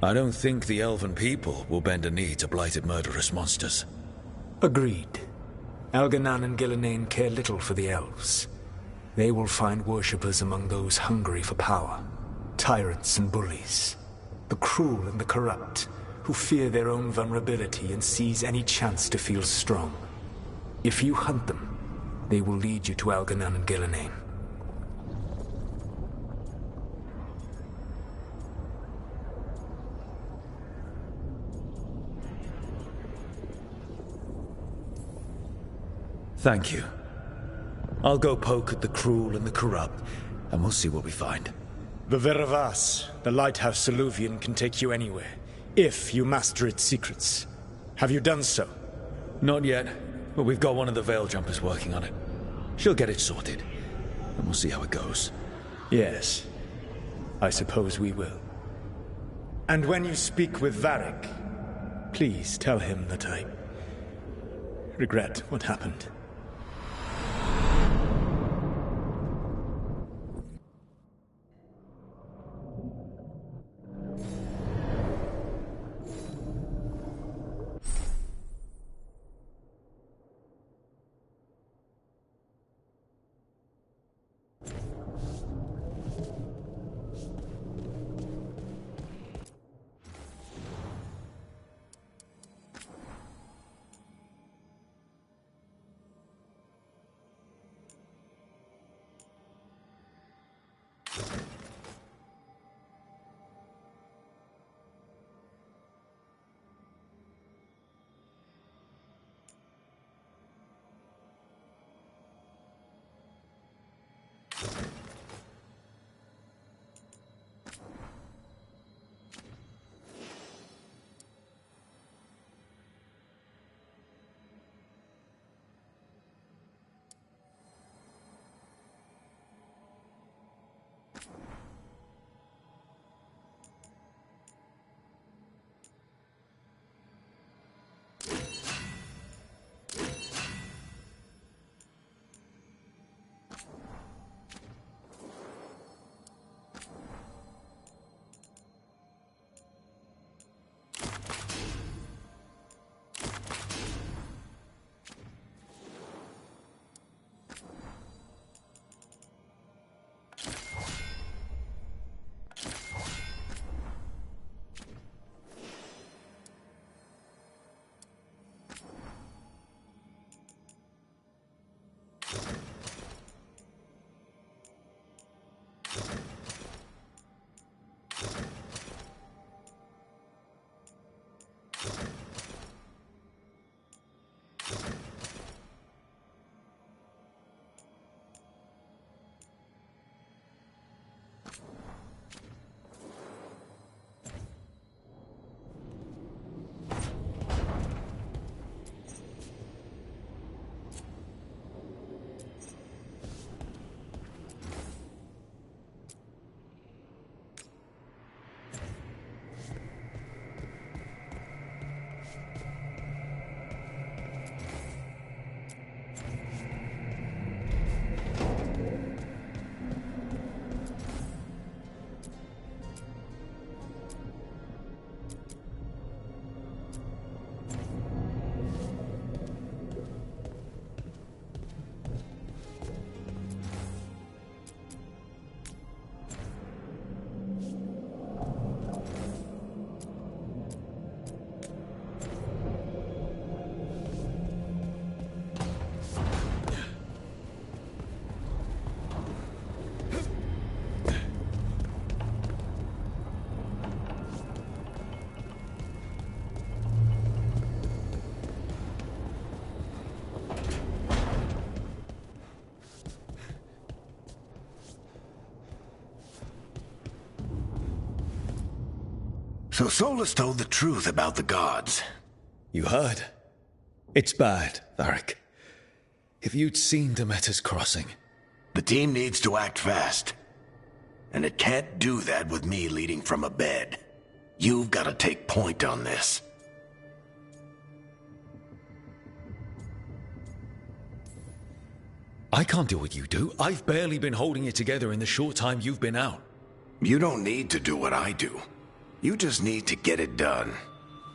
I don't think the elven people will bend a knee to blighted murderous monsters. Agreed. Elganon and Gillenane care little for the elves. They will find worshippers among those hungry for power. Tyrants and bullies. The cruel and the corrupt, who fear their own vulnerability and seize any chance to feel strong. If you hunt them, they will lead you to Elganon and Gillenane. Thank you. I'll go poke at the cruel and the corrupt, and we'll see what we find. The Veravas, the lighthouse Soluvian, can take you anywhere, if you master its secrets. Have you done so? Not yet, but we've got one of the Veil Jumpers working on it. She'll get it sorted, and we'll see how it goes. Yes. I suppose we will. And when you speak with Varric, please tell him that I regret what happened. So Solus told the truth about the gods. You heard? It's bad, Varric. If you'd seen Demeter's crossing... The team needs to act fast. And it can't do that with me leading from a bed. You've got to take point on this. I can't do what you do. I've barely been holding it together in the short time you've been out. You don't need to do what I do. You just need to get it done.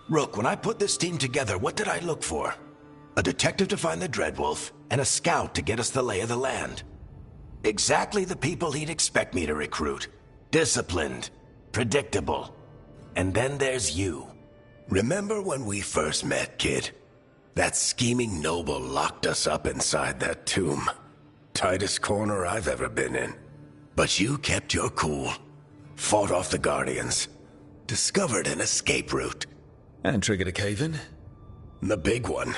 Rook, when I put this team together, what did I look for? A detective to find the Dreadwolf, and a scout to get us the lay of the land. Exactly the people he'd expect me to recruit. Disciplined, predictable. And then there's you. Remember when we first met, kid? That scheming noble locked us up inside that tomb. Tightest corner I've ever been in. But you kept your cool. Fought off the Guardians. Discovered an escape route. And triggered a cave-in? The big one.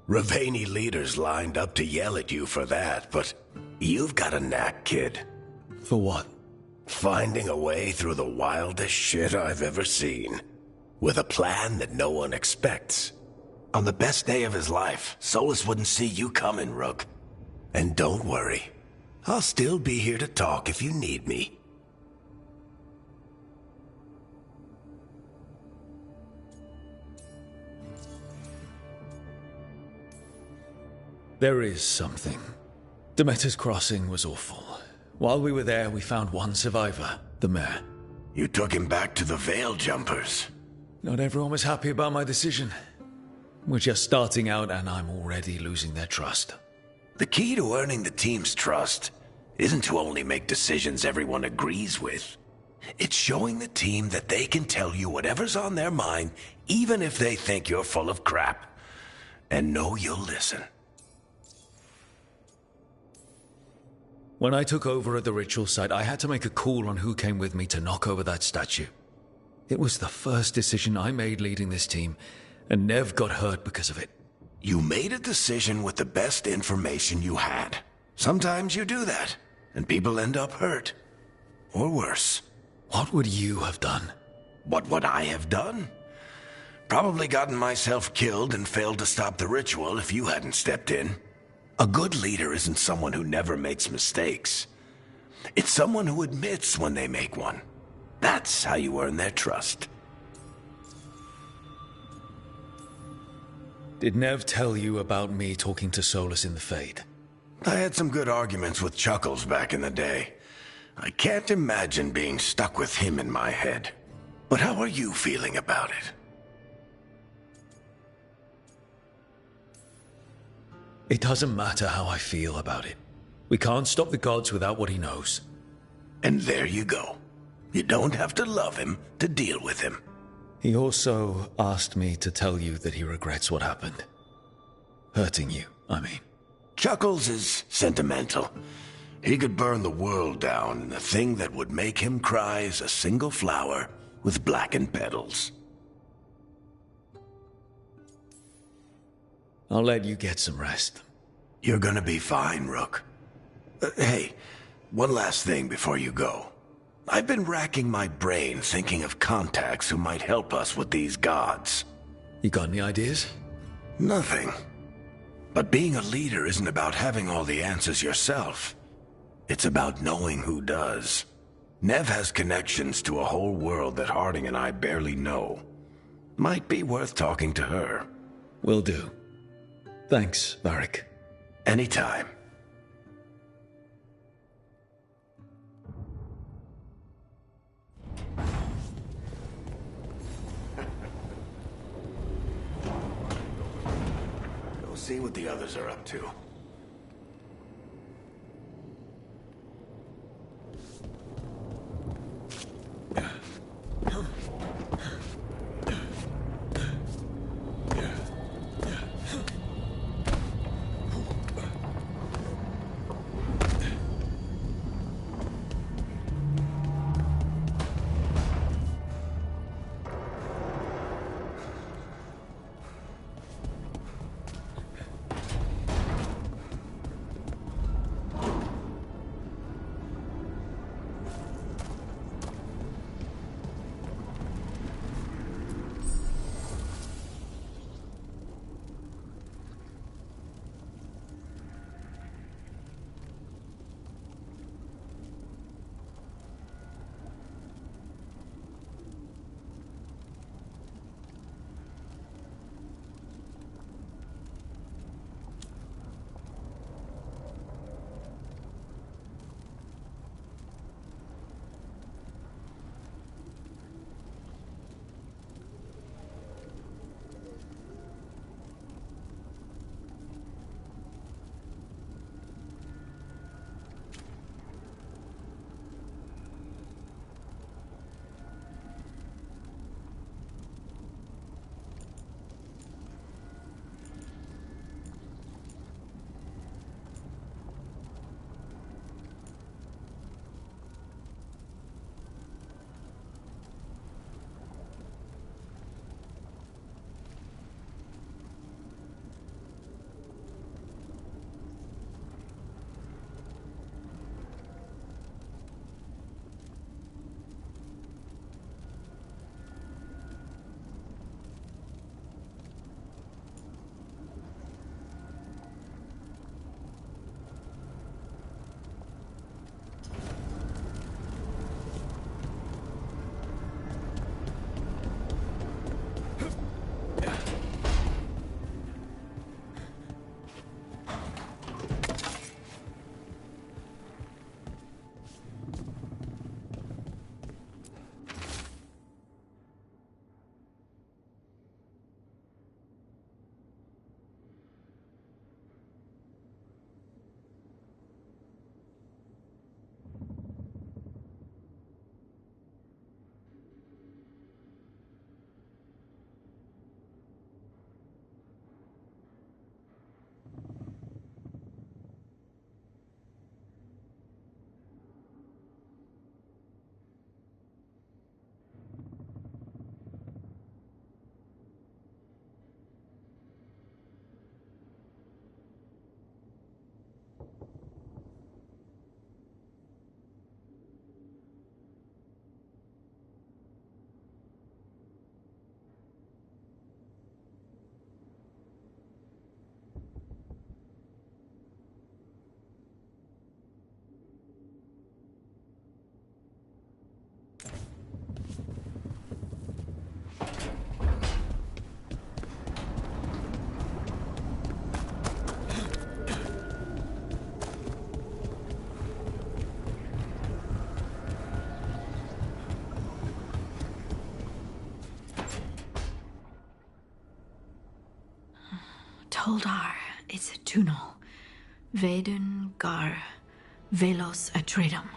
Ravani leaders lined up to yell at you for that, but you've got a knack, kid. For what? Finding a way through the wildest shit I've ever seen. With a plan that no one expects. On the best day of his life, Solus wouldn't see you coming, Rook. And don't worry. I'll still be here to talk if you need me. There is something. Demeter's Crossing was awful. While we were there, we found one survivor, the mayor. You took him back to the Veil Jumpers. Not everyone was happy about my decision. We're just starting out and I'm already losing their trust. The key to earning the team's trust isn't to only make decisions everyone agrees with. It's showing the team that they can tell you whatever's on their mind, even if they think you're full of crap. And know you'll listen. When I took over at the ritual site, I had to make a call on who came with me to knock over that statue. It was the first decision I made leading this team, and Nev got hurt because of it. You made a decision with the best information you had. Sometimes you do that, and people end up hurt. Or worse. What would you have done? What would I have done? Probably gotten myself killed and failed to stop the ritual if you hadn't stepped in. A good leader isn't someone who never makes mistakes. It's someone who admits when they make one. That's how you earn their trust. Did Nev tell you about me talking to Solus in the Fade? I had some good arguments with Chuckles back in the day. I can't imagine being stuck with him in my head. But how are you feeling about it? It doesn't matter how I feel about it. We can't stop the gods without what he knows. And there you go. You don't have to love him to deal with him. He also asked me to tell you that he regrets what happened. Hurting you, I mean. Chuckles is sentimental. He could burn the world down, and the thing that would make him cry is a single flower with blackened petals. I'll let you get some rest. You're gonna be fine, Rook. Hey, one last thing before you go. I've been racking my brain thinking of contacts who might help us with these gods. You got any ideas? Nothing. But being a leader isn't about having all the answers yourself. It's about knowing who does. Nev has connections to a whole world that Harding and I barely know. Might be worth talking to her. Will do. Thanks, Varric. Anytime. Go see what the others are up to. Toldar is a tunal. Veden gar velos atredum.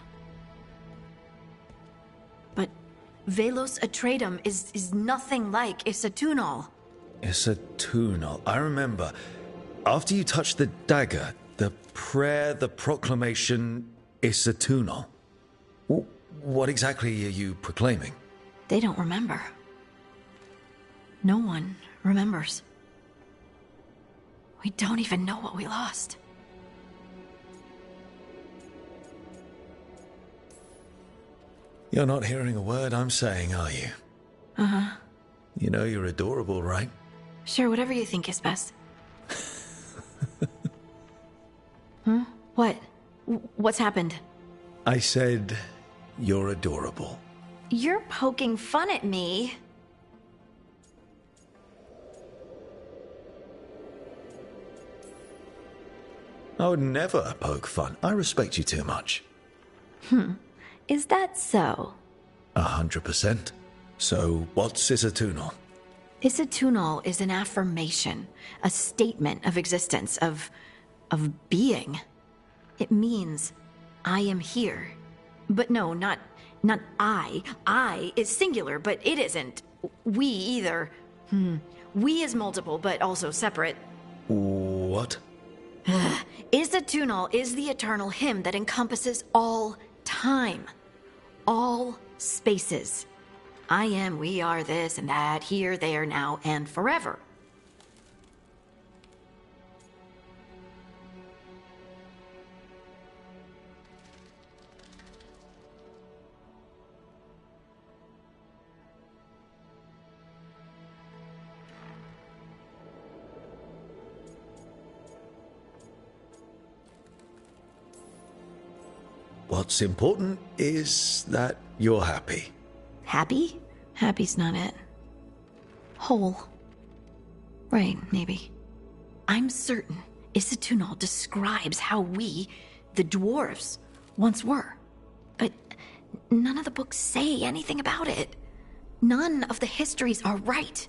But velos atredum is nothing like Isatunal. Isatunal. I remember. After you touched the dagger, the prayer, the proclamation, Isatunal. What exactly are you proclaiming? They don't remember. No one remembers. We don't even know what we lost. You're not hearing a word I'm saying, are you? Uh-huh. You know you're adorable, right? Sure, whatever you think is best. Huh? What? What's happened? I said you're adorable. You're poking fun at me. I would never poke fun. I respect you too much. Is that so? 100%. So, what's Isatunal? Isatunal is an affirmation, a statement of existence, of being. It means, I am here. But no, not I. I is singular, but it isn't. We either. We is multiple, but also separate. What? Isatunal is the eternal hymn that encompasses all time. All spaces. I am, we are, this and that, here, there, now, and forever. What's important is that you're happy. Happy? Happy's not it. Whole. Right, maybe. I'm certain Isatunal describes how we, the dwarves, once were. But none of the books say anything about it. None of the histories are right.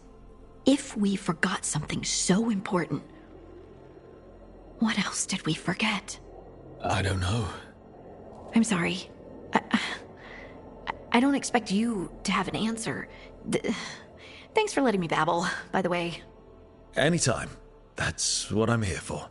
If we forgot something so important, what else did we forget? I don't know. I'm sorry. I don't expect you to have an answer. Thanks for letting me babble, by the way. Anytime. That's what I'm here for.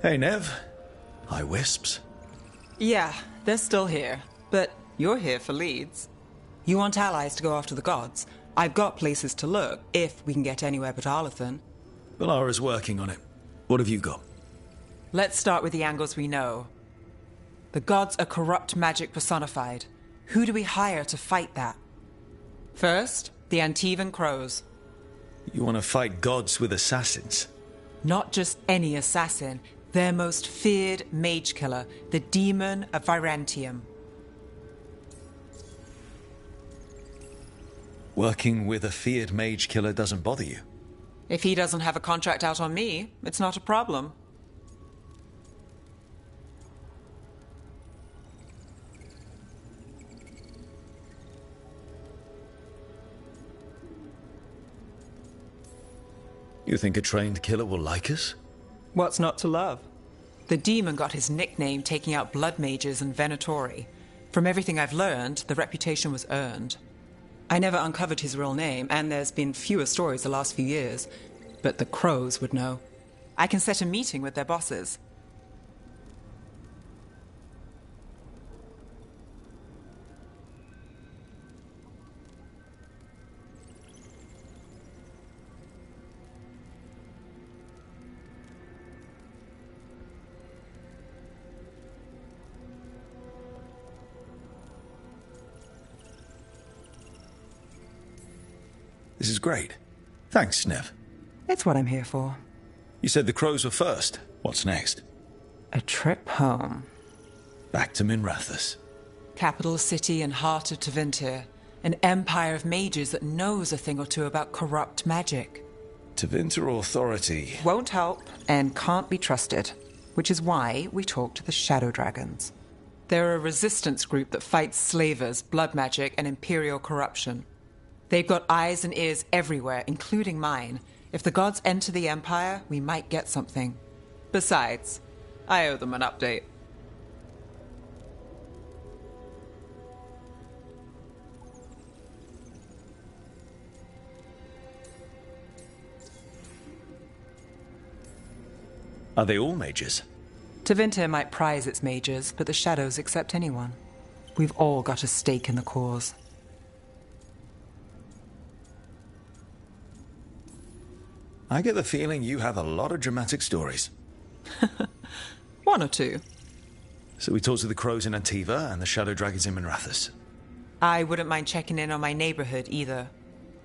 Hey, Nev. Hi, Wisps. Yeah, they're still here. But you're here for leads. You want allies to go after the gods? I've got places to look, if we can get anywhere but Arlathan. Valara's working on it. What have you got? Let's start with the angles we know. The gods are corrupt magic personified. Who do we hire to fight that? First, the Antivan Crows. You want to fight gods with assassins? Not just any assassin. Their most feared mage killer, the Demon of Virantium. Working with a feared mage killer doesn't bother you? If he doesn't have a contract out on me, it's not a problem. You think a trained killer will like us? What's not to love? The demon got his nickname taking out blood mages and Venatori. From everything I've learned, the reputation was earned. I never uncovered his real name, and there's been fewer stories the last few years, but the Crows would know. I can set a meeting with their bosses. This is great. Thanks, Nev. It's what I'm here for. You said the Crows were first. What's next? A trip home. Back to Minrathous. Capital city and heart of Tevinter. An empire of mages that knows a thing or two about corrupt magic. Tevinter authority won't help and can't be trusted, which is why we talk to the Shadow Dragons. They're a resistance group that fights slavers, blood magic, and imperial corruption. They've got eyes and ears everywhere, including mine. If the gods enter the Empire, we might get something. Besides, I owe them an update. Are they all mages? Tevinter might prize its mages, but the Shadows accept anyone. We've all got a stake in the cause. I get the feeling you have a lot of dramatic stories. One or two. So we talked to the Crows in Antiva and the Shadow Dragons in Minrathous. I wouldn't mind checking in on my neighborhood either.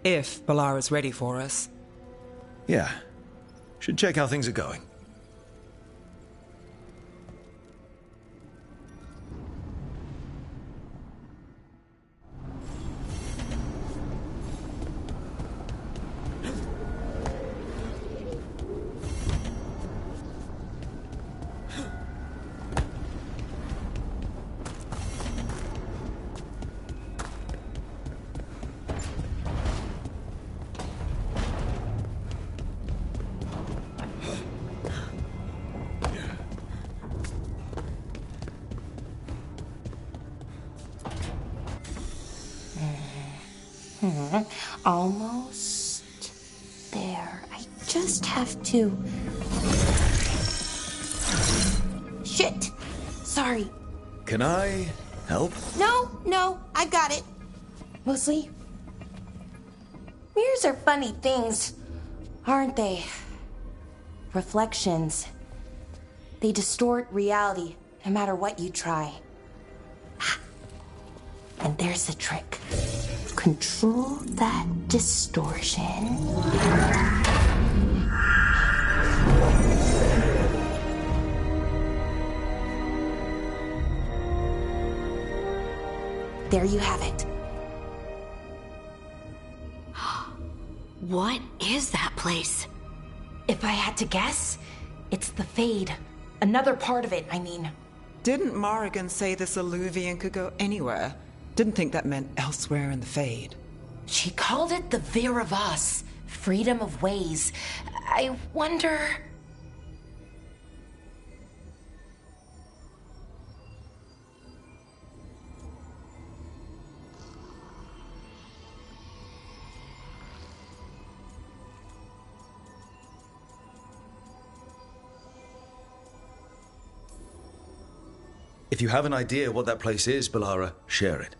If Balara's ready for us. Yeah. Should check how things are going. Almost there. I just have to... Shit! Sorry. Can I help? No, I've got it. Mostly, mirrors are funny things, aren't they? Reflections. They distort reality, no matter what you try. And there's the trick. Control that distortion. There you have it. What is that place? If I had to guess, it's the Fade. Another part of it, I mean. Didn't Morrigan say this Alluvian could go anywhere? Didn't think that meant elsewhere in the Fade. She called it the Vir of Us, freedom of ways. I wonder... If you have an idea what that place is, Balara, share it.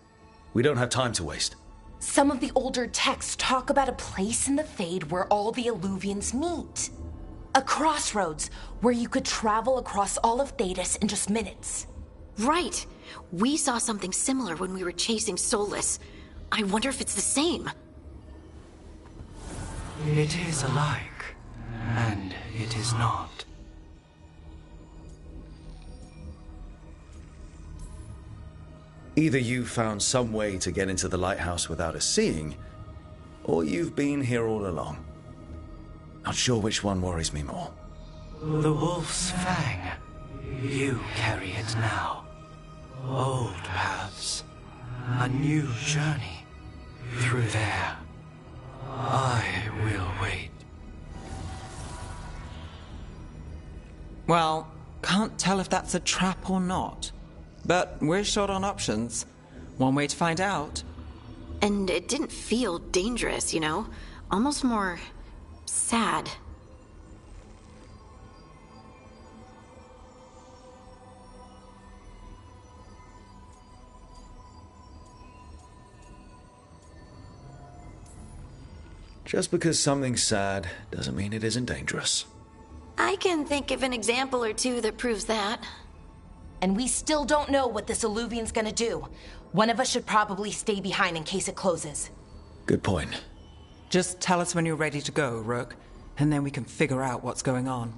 We don't have time to waste. Some of the older texts talk about a place in the Fade where all the Illuvians meet. A crossroads where you could travel across all of Thedas in just minutes. Right. We saw something similar when we were chasing Solus. I wonder if it's the same. It is alike, and it is not. Either you found some way to get into the lighthouse without us seeing, or you've been here all along. Not sure which one worries me more. The Wolf's Fang. You carry it now. Old paths. A new journey. Through there. I will wait. Well, can't tell if that's a trap or not. But we're short on options. One way to find out. And it didn't feel dangerous, you know? Almost more sad. Just because something's sad doesn't mean it isn't dangerous. I can think of an example or two that proves that. And we still don't know what this Illuvian's gonna do. One of us should probably stay behind in case it closes. Good point. Just tell us when you're ready to go, Rook, and then we can figure out what's going on.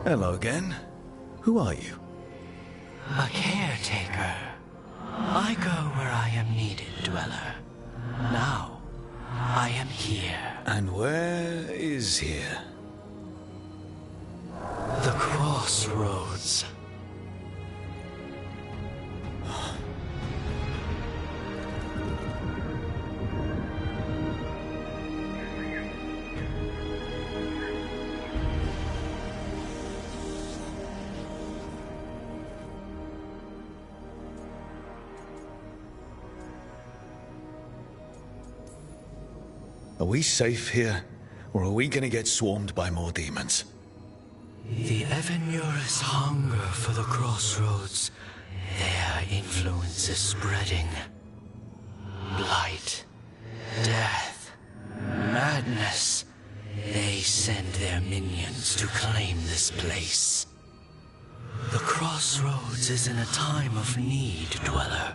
Hello again. Who are you? A caretaker. I go where I am needed, Dweller. Now, I am here. And where is here? The crossroads. Are we safe here, or are we gonna get swarmed by more demons? The Evanurus hunger for the crossroads. Their influence is spreading. Blight, death, madness. They send their minions to claim this place. The crossroads is in a time of need, Dweller.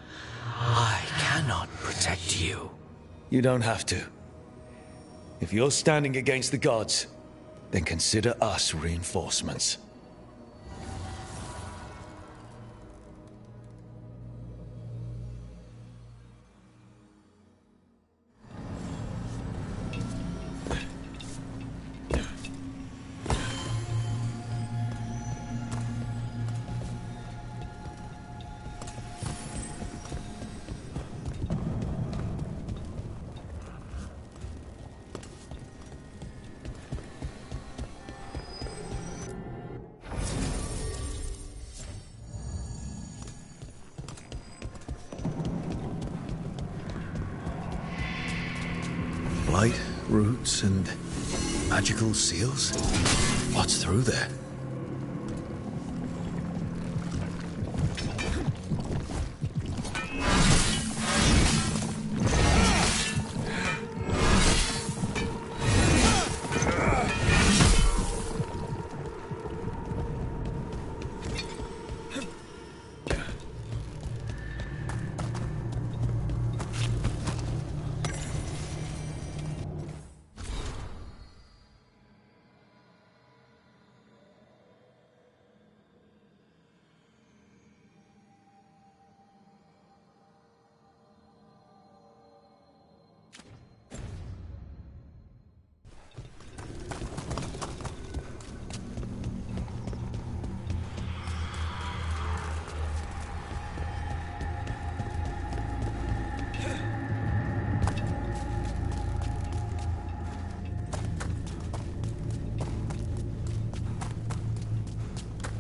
I cannot protect you. You don't have to. If you're standing against the gods, then consider us reinforcements. Blight, roots, and magical seals? What's through there?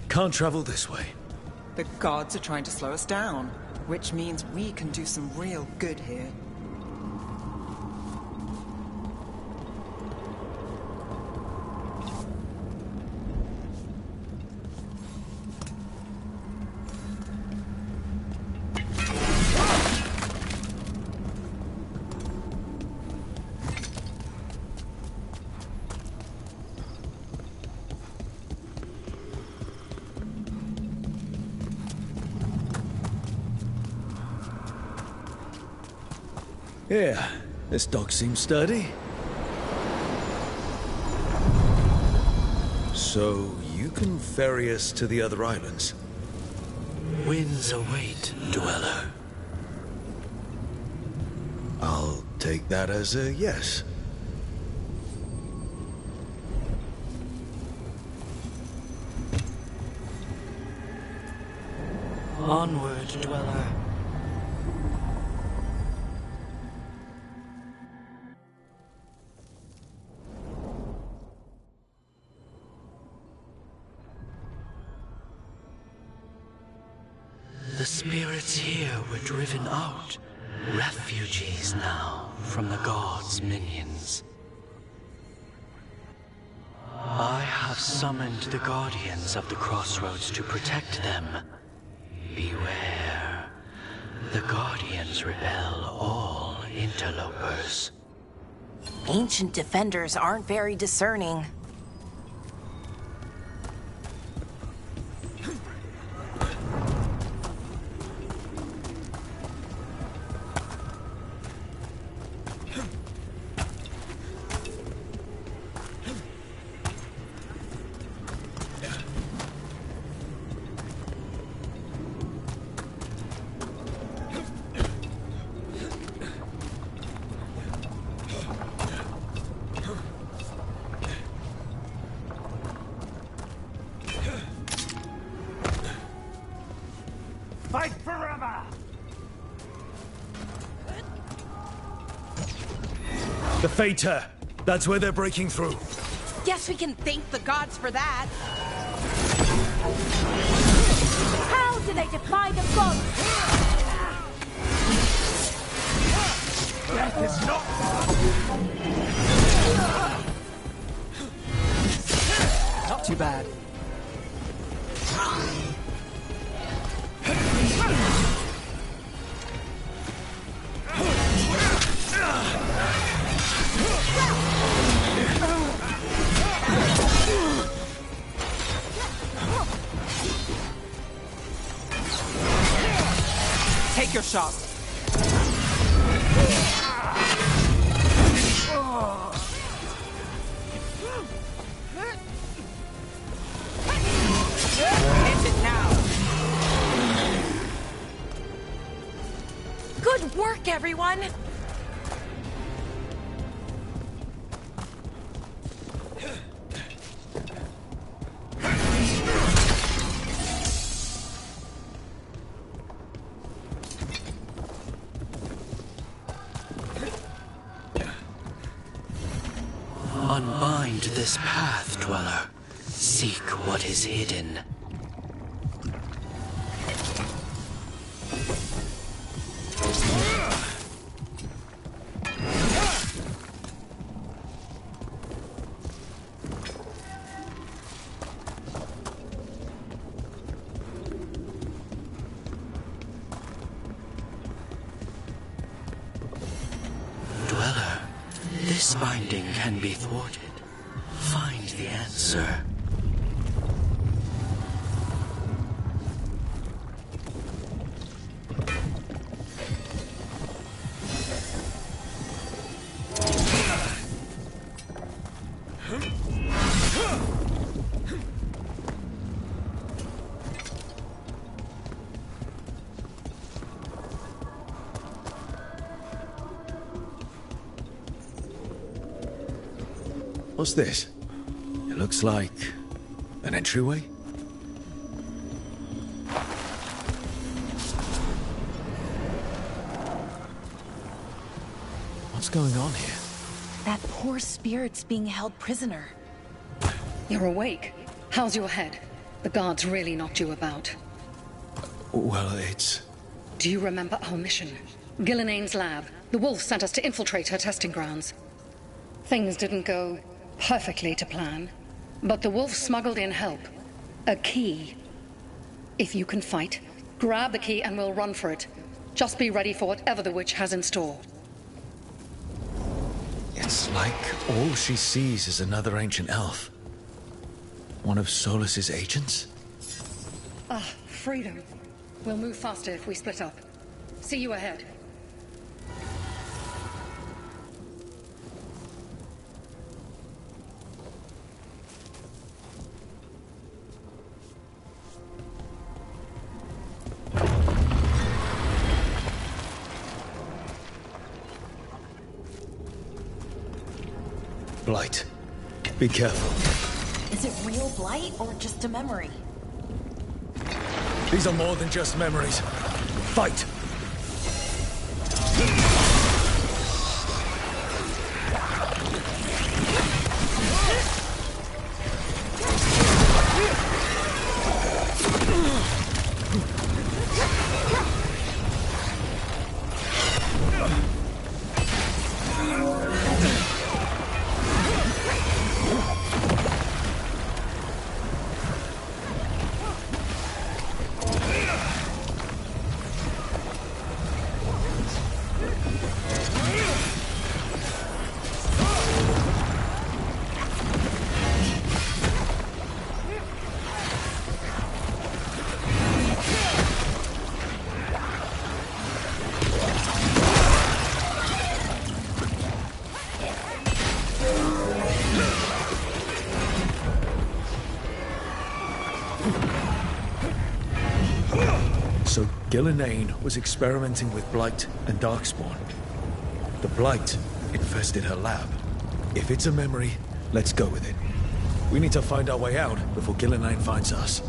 Can't travel this way. The gods are trying to slow us down, which means we can do some real good here. Yeah, this dock seems sturdy. So, you can ferry us to the other islands? Winds await, dweller. I'll take that as a yes. Onward, dweller. The spirits here were driven out, refugees now from the gods' minions. I have summoned the guardians of the crossroads to protect them. Beware. The guardians repel all interlopers. Ancient defenders aren't very discerning. Fight forever! The Fater! That's where they're breaking through. Guess we can thank the gods for that. How do they defy the gods? Death is not... Not too bad. Take your shot. Hit it now. Good work, everyone! Unbind this path, dweller. Seek what is hidden. this binding can be thwarted, find the answer. What's this? It looks like an entryway? What's going on here? That poor spirit's being held prisoner. You're awake. How's your head? The guards really knocked you about. Well, it's... Do you remember our mission? Gillenane's lab. The wolf sent us to infiltrate her testing grounds. Things didn't go perfectly to plan, but the wolf smuggled in help. A key. If you can fight, grab the key and we'll run for it. Just be ready for whatever the witch has in store. It's like all she sees is another ancient elf. One of Solus's agents? Ah, freedom. We'll move faster if we split up. See you ahead. Blight. Be careful. Is it real blight or just a memory? These are more than just memories. Fight! So Gillenane was experimenting with Blight and Darkspawn. The Blight infested her lab. If it's a memory, let's go with it. We need to find our way out before Gillenane finds us.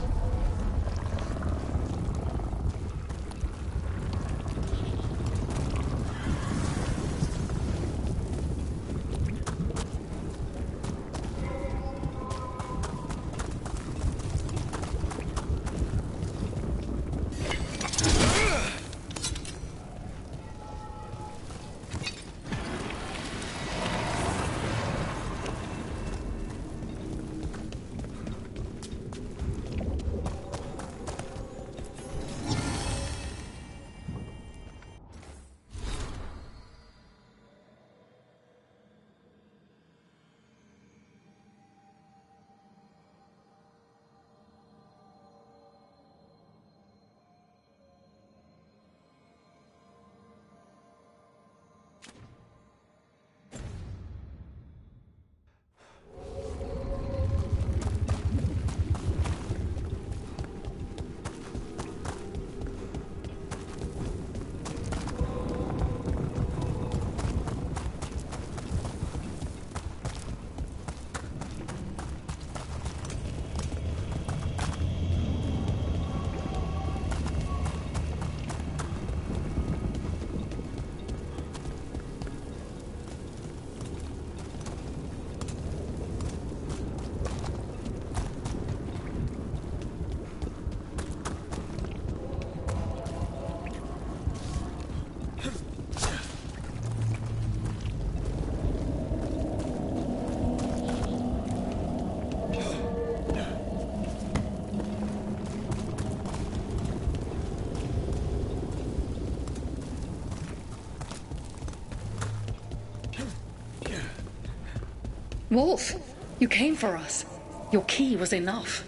Wolf, you came for us. Your key was enough.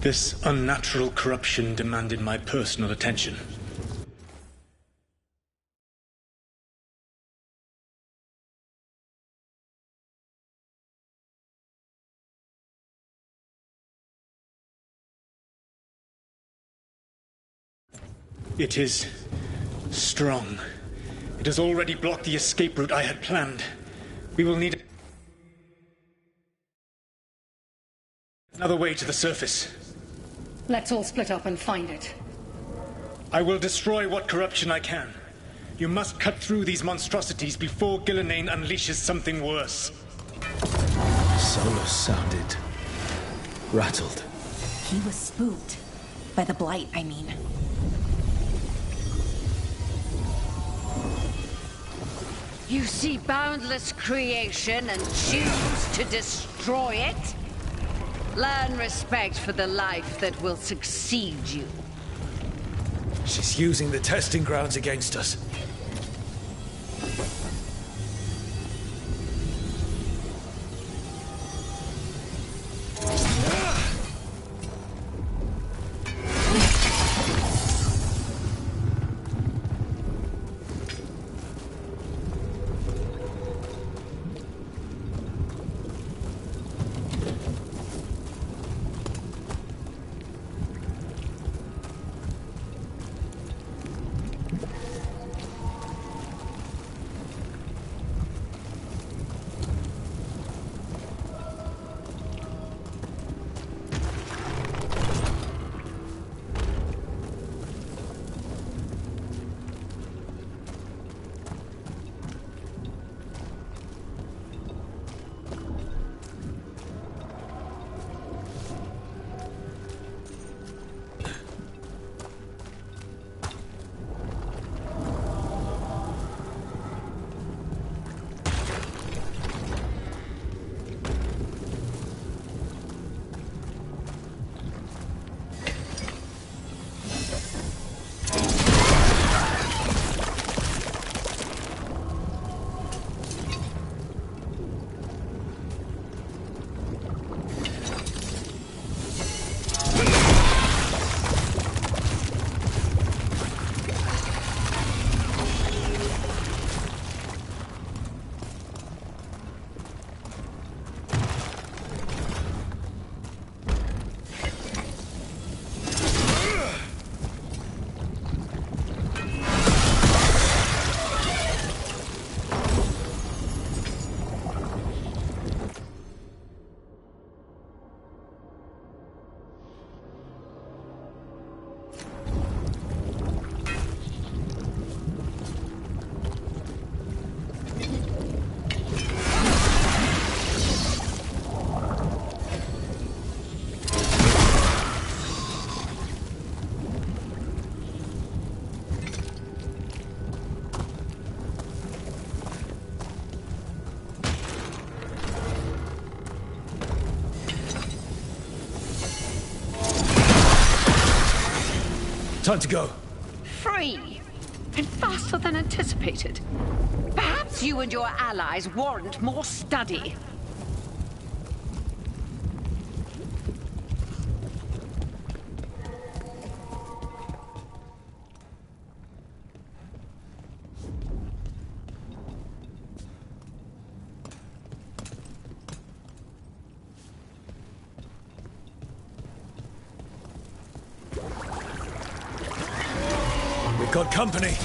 This unnatural corruption demanded my personal attention. It is strong. It has already blocked the escape route I had planned. We will need another way to the surface. Let's all split up and find it. I will destroy what corruption I can. You must cut through these monstrosities before Gillenane unleashes something worse. Solus sounded rattled. He was spooked. By the blight, I mean. You see boundless creation and choose to destroy it? Learn respect for the life that will succeed you. She's using the testing grounds against us. Time to go. Free! And faster than anticipated. Perhaps you and your allies warrant more study. Got company.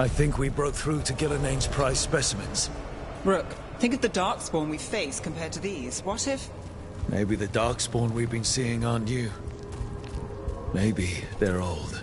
I think we broke through to Gillenane's prized specimens. Rook, think of the Darkspawn we face compared to these. What if... Maybe the Darkspawn we've been seeing aren't new. Maybe they're old.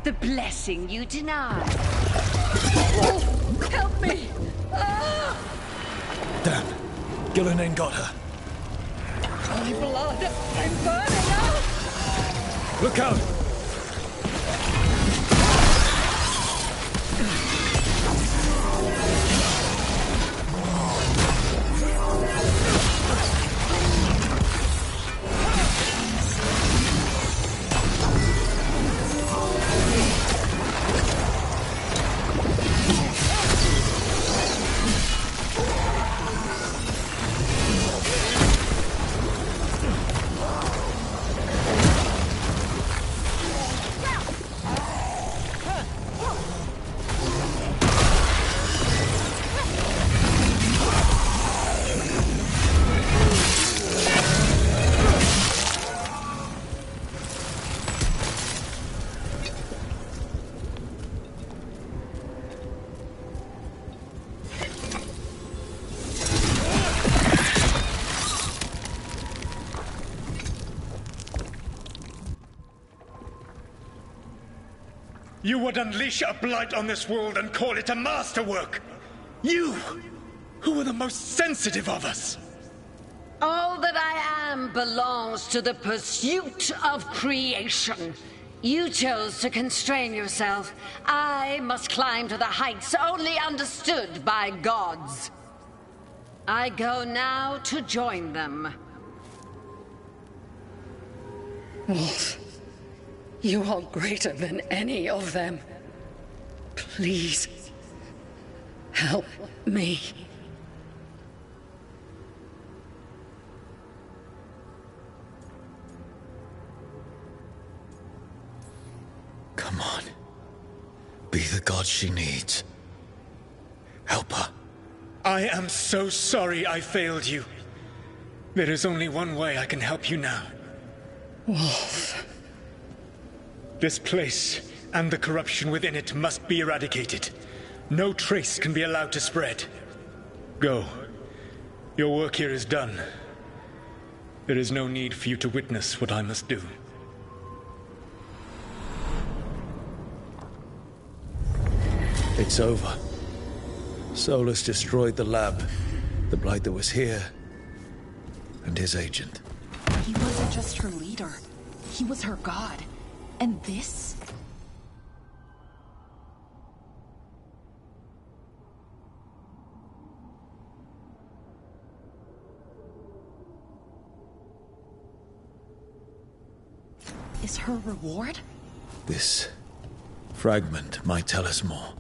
the blessing you denied. Oh, help me! Ah! Damn. Gillenane got her. My blood! I'm burning out! Look out! You would unleash a blight on this world and call it a masterwork! You, who were the most sensitive of us! All that I am belongs to the pursuit of creation. You chose to constrain yourself. I must climb to the heights only understood by gods. I go now to join them. Wolf, you are greater than any of them. Please, help me. Come on. Be the god she needs. Help her. I am so sorry I failed you. There is only one way I can help you now. Wolf. This place and the corruption within it must be eradicated. No trace can be allowed to spread. Go. Your work here is done. There is no need for you to witness what I must do. It's over. Solus destroyed the lab, the Blight that was here, and his agent. He wasn't just her leader. He was her god. And this? Is her reward? This fragment might tell us more.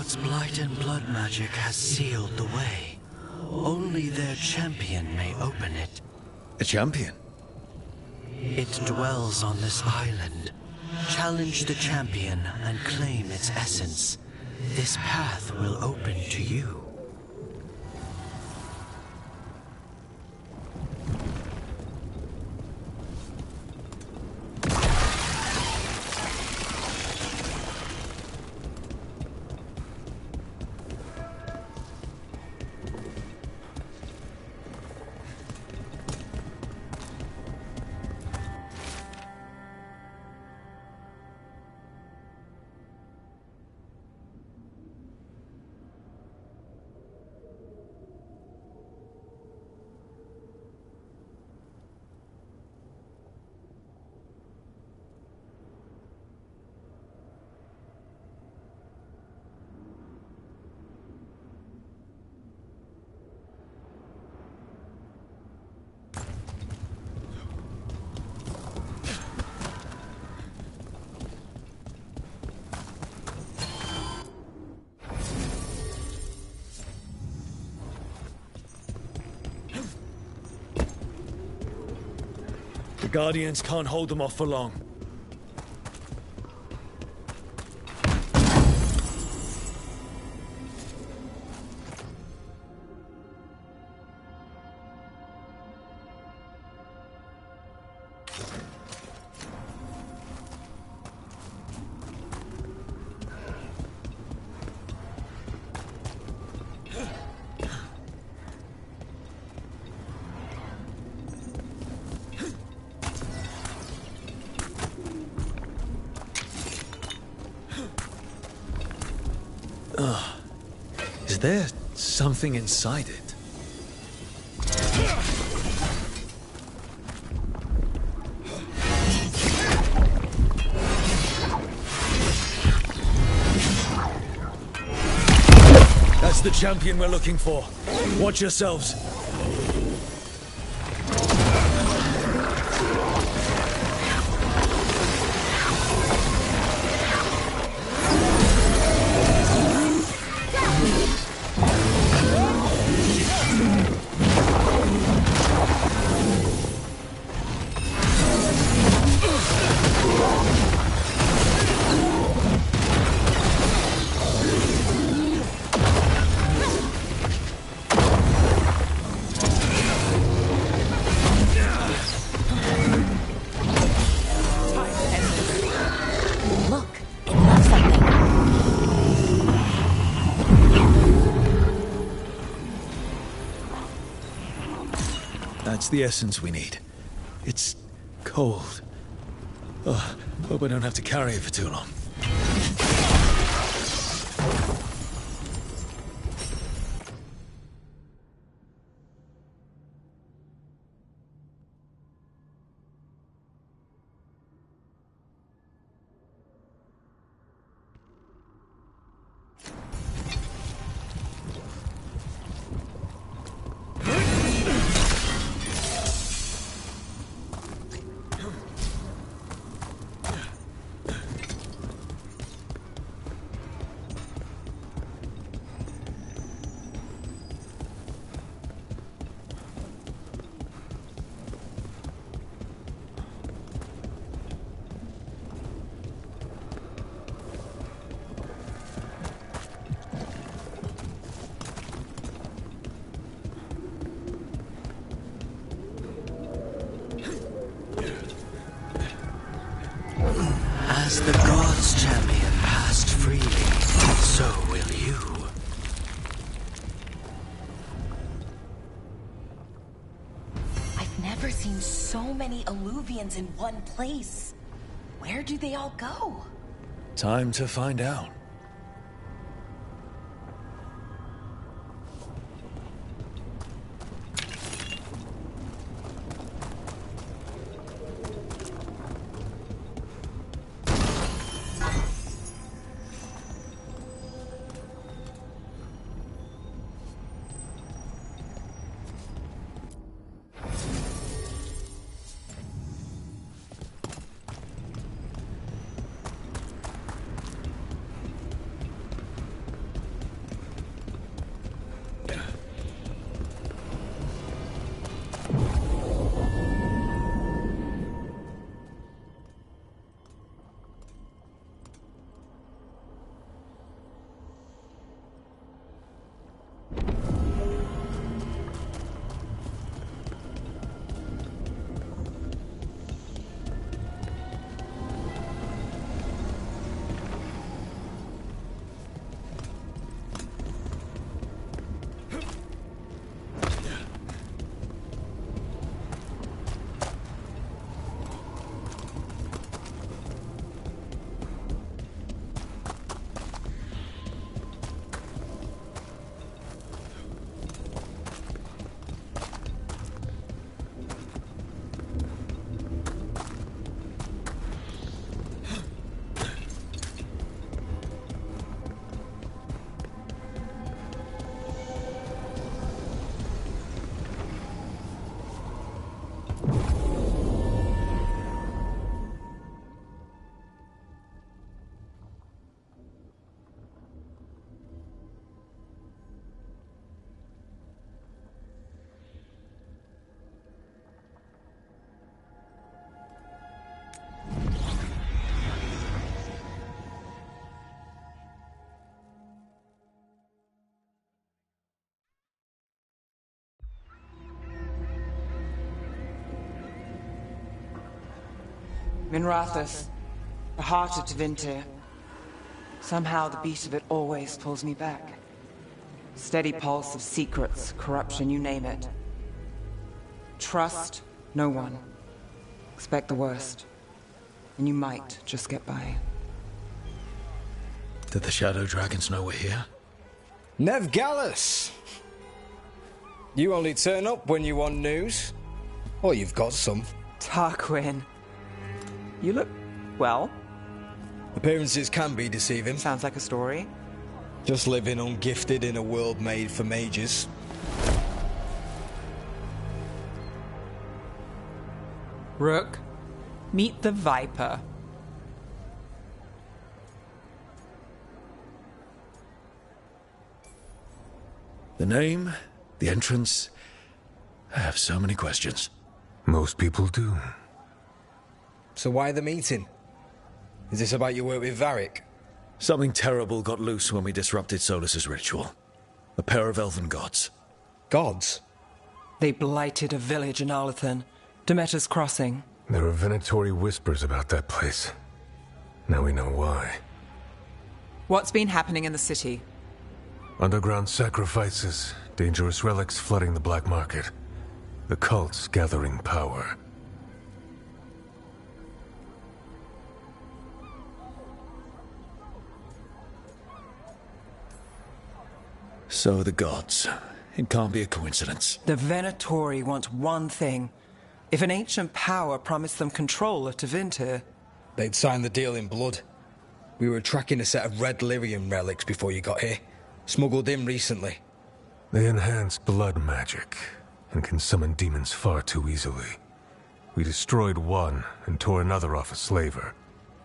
God's blight and blood magic has sealed the way. Only their champion may open it. A champion? It dwells on this island. Challenge the champion and claim its essence. This path will open to you. The Guardians can't hold them off for long. Is there something inside it? That's the champion we're looking for. Watch yourselves. That's the essence we need. It's cold. Oh, hope I don't have to carry it for too long. As the God's champion passed freely, so will you. I've never seen so many Illuvians in one place. Where do they all go? Time to find out. Minrathous, the heart of Tevinter. Somehow the beat of it always pulls me back. Steady pulse of secrets, corruption, you name it. Trust no one. Expect the worst. And you might just get by. Did the Shadow Dragons know we're here? Nev Gallus! You only turn up when you want news. Or you've got some. Tarquin. You look well. Appearances can be deceiving. Sounds like a story. Just living ungifted in a world made for mages. Rook, meet the Viper. The name, the entrance. I have so many questions. Most people do. So why the meeting? Is this about your work with Varric? Something terrible got loose when we disrupted Solus's ritual. A pair of elven gods. Gods? They blighted a village in Arlathan, Demeter's Crossing. There are Venatori whispers about that place. Now we know why. What's been happening in the city? Underground sacrifices, dangerous relics flooding the black market. The cults gathering power. So the gods. It can't be a coincidence. The Venatori want one thing. If an ancient power promised them control of Tevinter... They'd sign the deal in blood. We were tracking a set of red lyrium relics before you got here. Smuggled in recently. They enhance blood magic and can summon demons far too easily. We destroyed one and tore another off a slaver.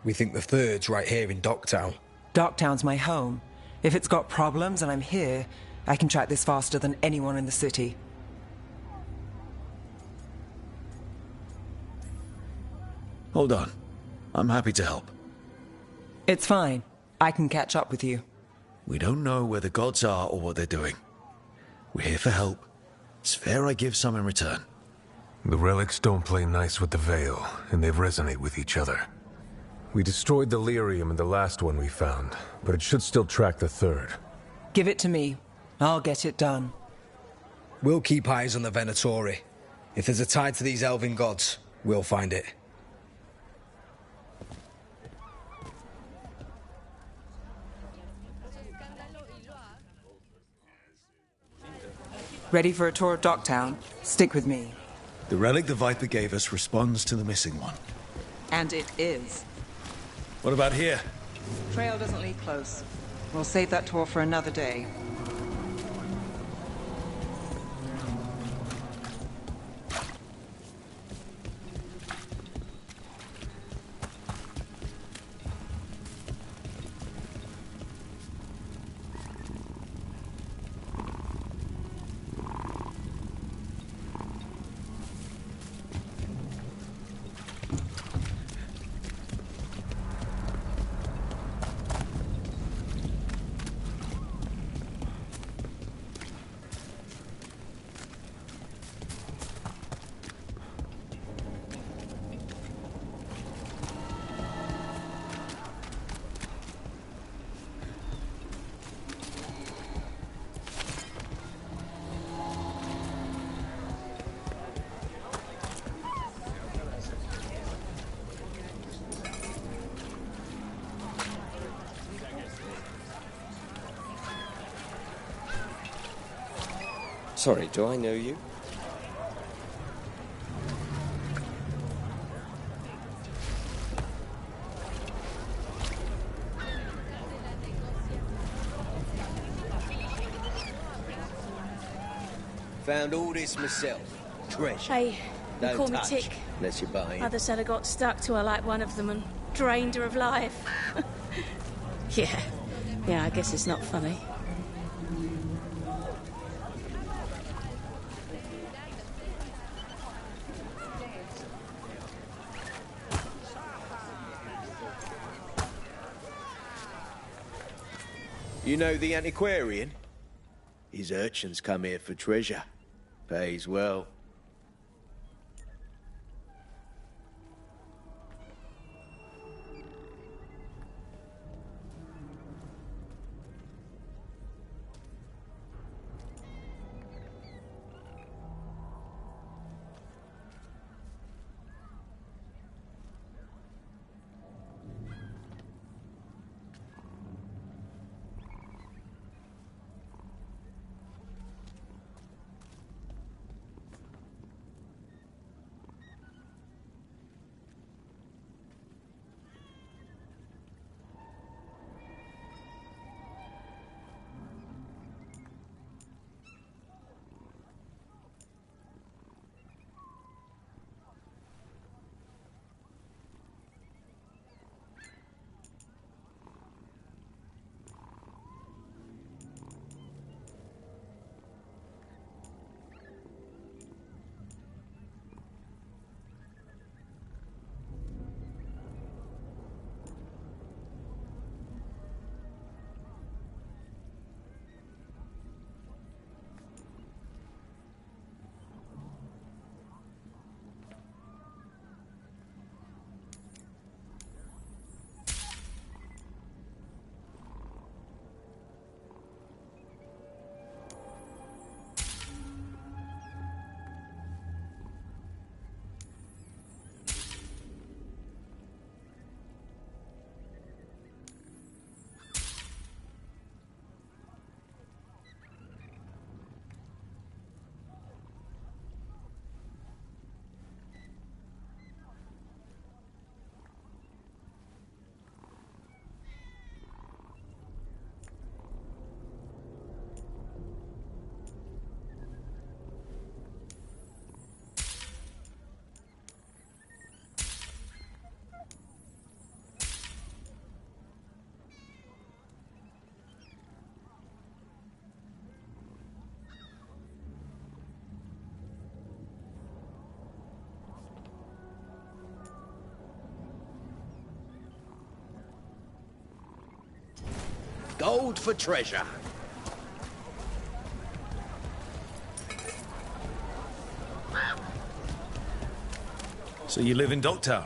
We think the third's right here in Docktown. Docktown's my home. If it's got problems and I'm here, I can track this faster than anyone in the city. Hold on. I'm happy to help. It's fine. I can catch up with you. We don't know where the gods are or what they're doing. We're here for help. It's fair I give some in return. The relics don't play nice with the Veil, and they resonate with each other. We destroyed the lyrium in the last one we found, but it should still track the third. Give it to me. I'll get it done. We'll keep eyes on the Venatori. If there's a tie to these elven gods, we'll find it. Ready for a tour of Docktown? Stick with me. The relic the Viper gave us responds to the missing one. And it is. What about here? Trail doesn't lead close. We'll save that tour for another day. Sorry, do I know you? Found all this myself. Treasure. Hey, you Don't call me touch, Tick. unless you buy in. Mother said I got stuck to her like one of them and drained her of life. Yeah, I guess it's not funny. You know the antiquarian? His urchins come here for treasure. Pays well. gold for treasure. So you live in Docktown?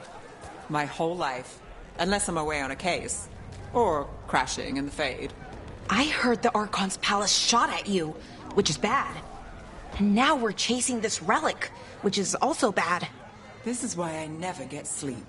My whole life. Unless I'm away on a case. Or crashing in the Fade. I heard the Archon's palace shot at you, which is bad. And now we're chasing this relic, which is also bad. This is why I never get sleep.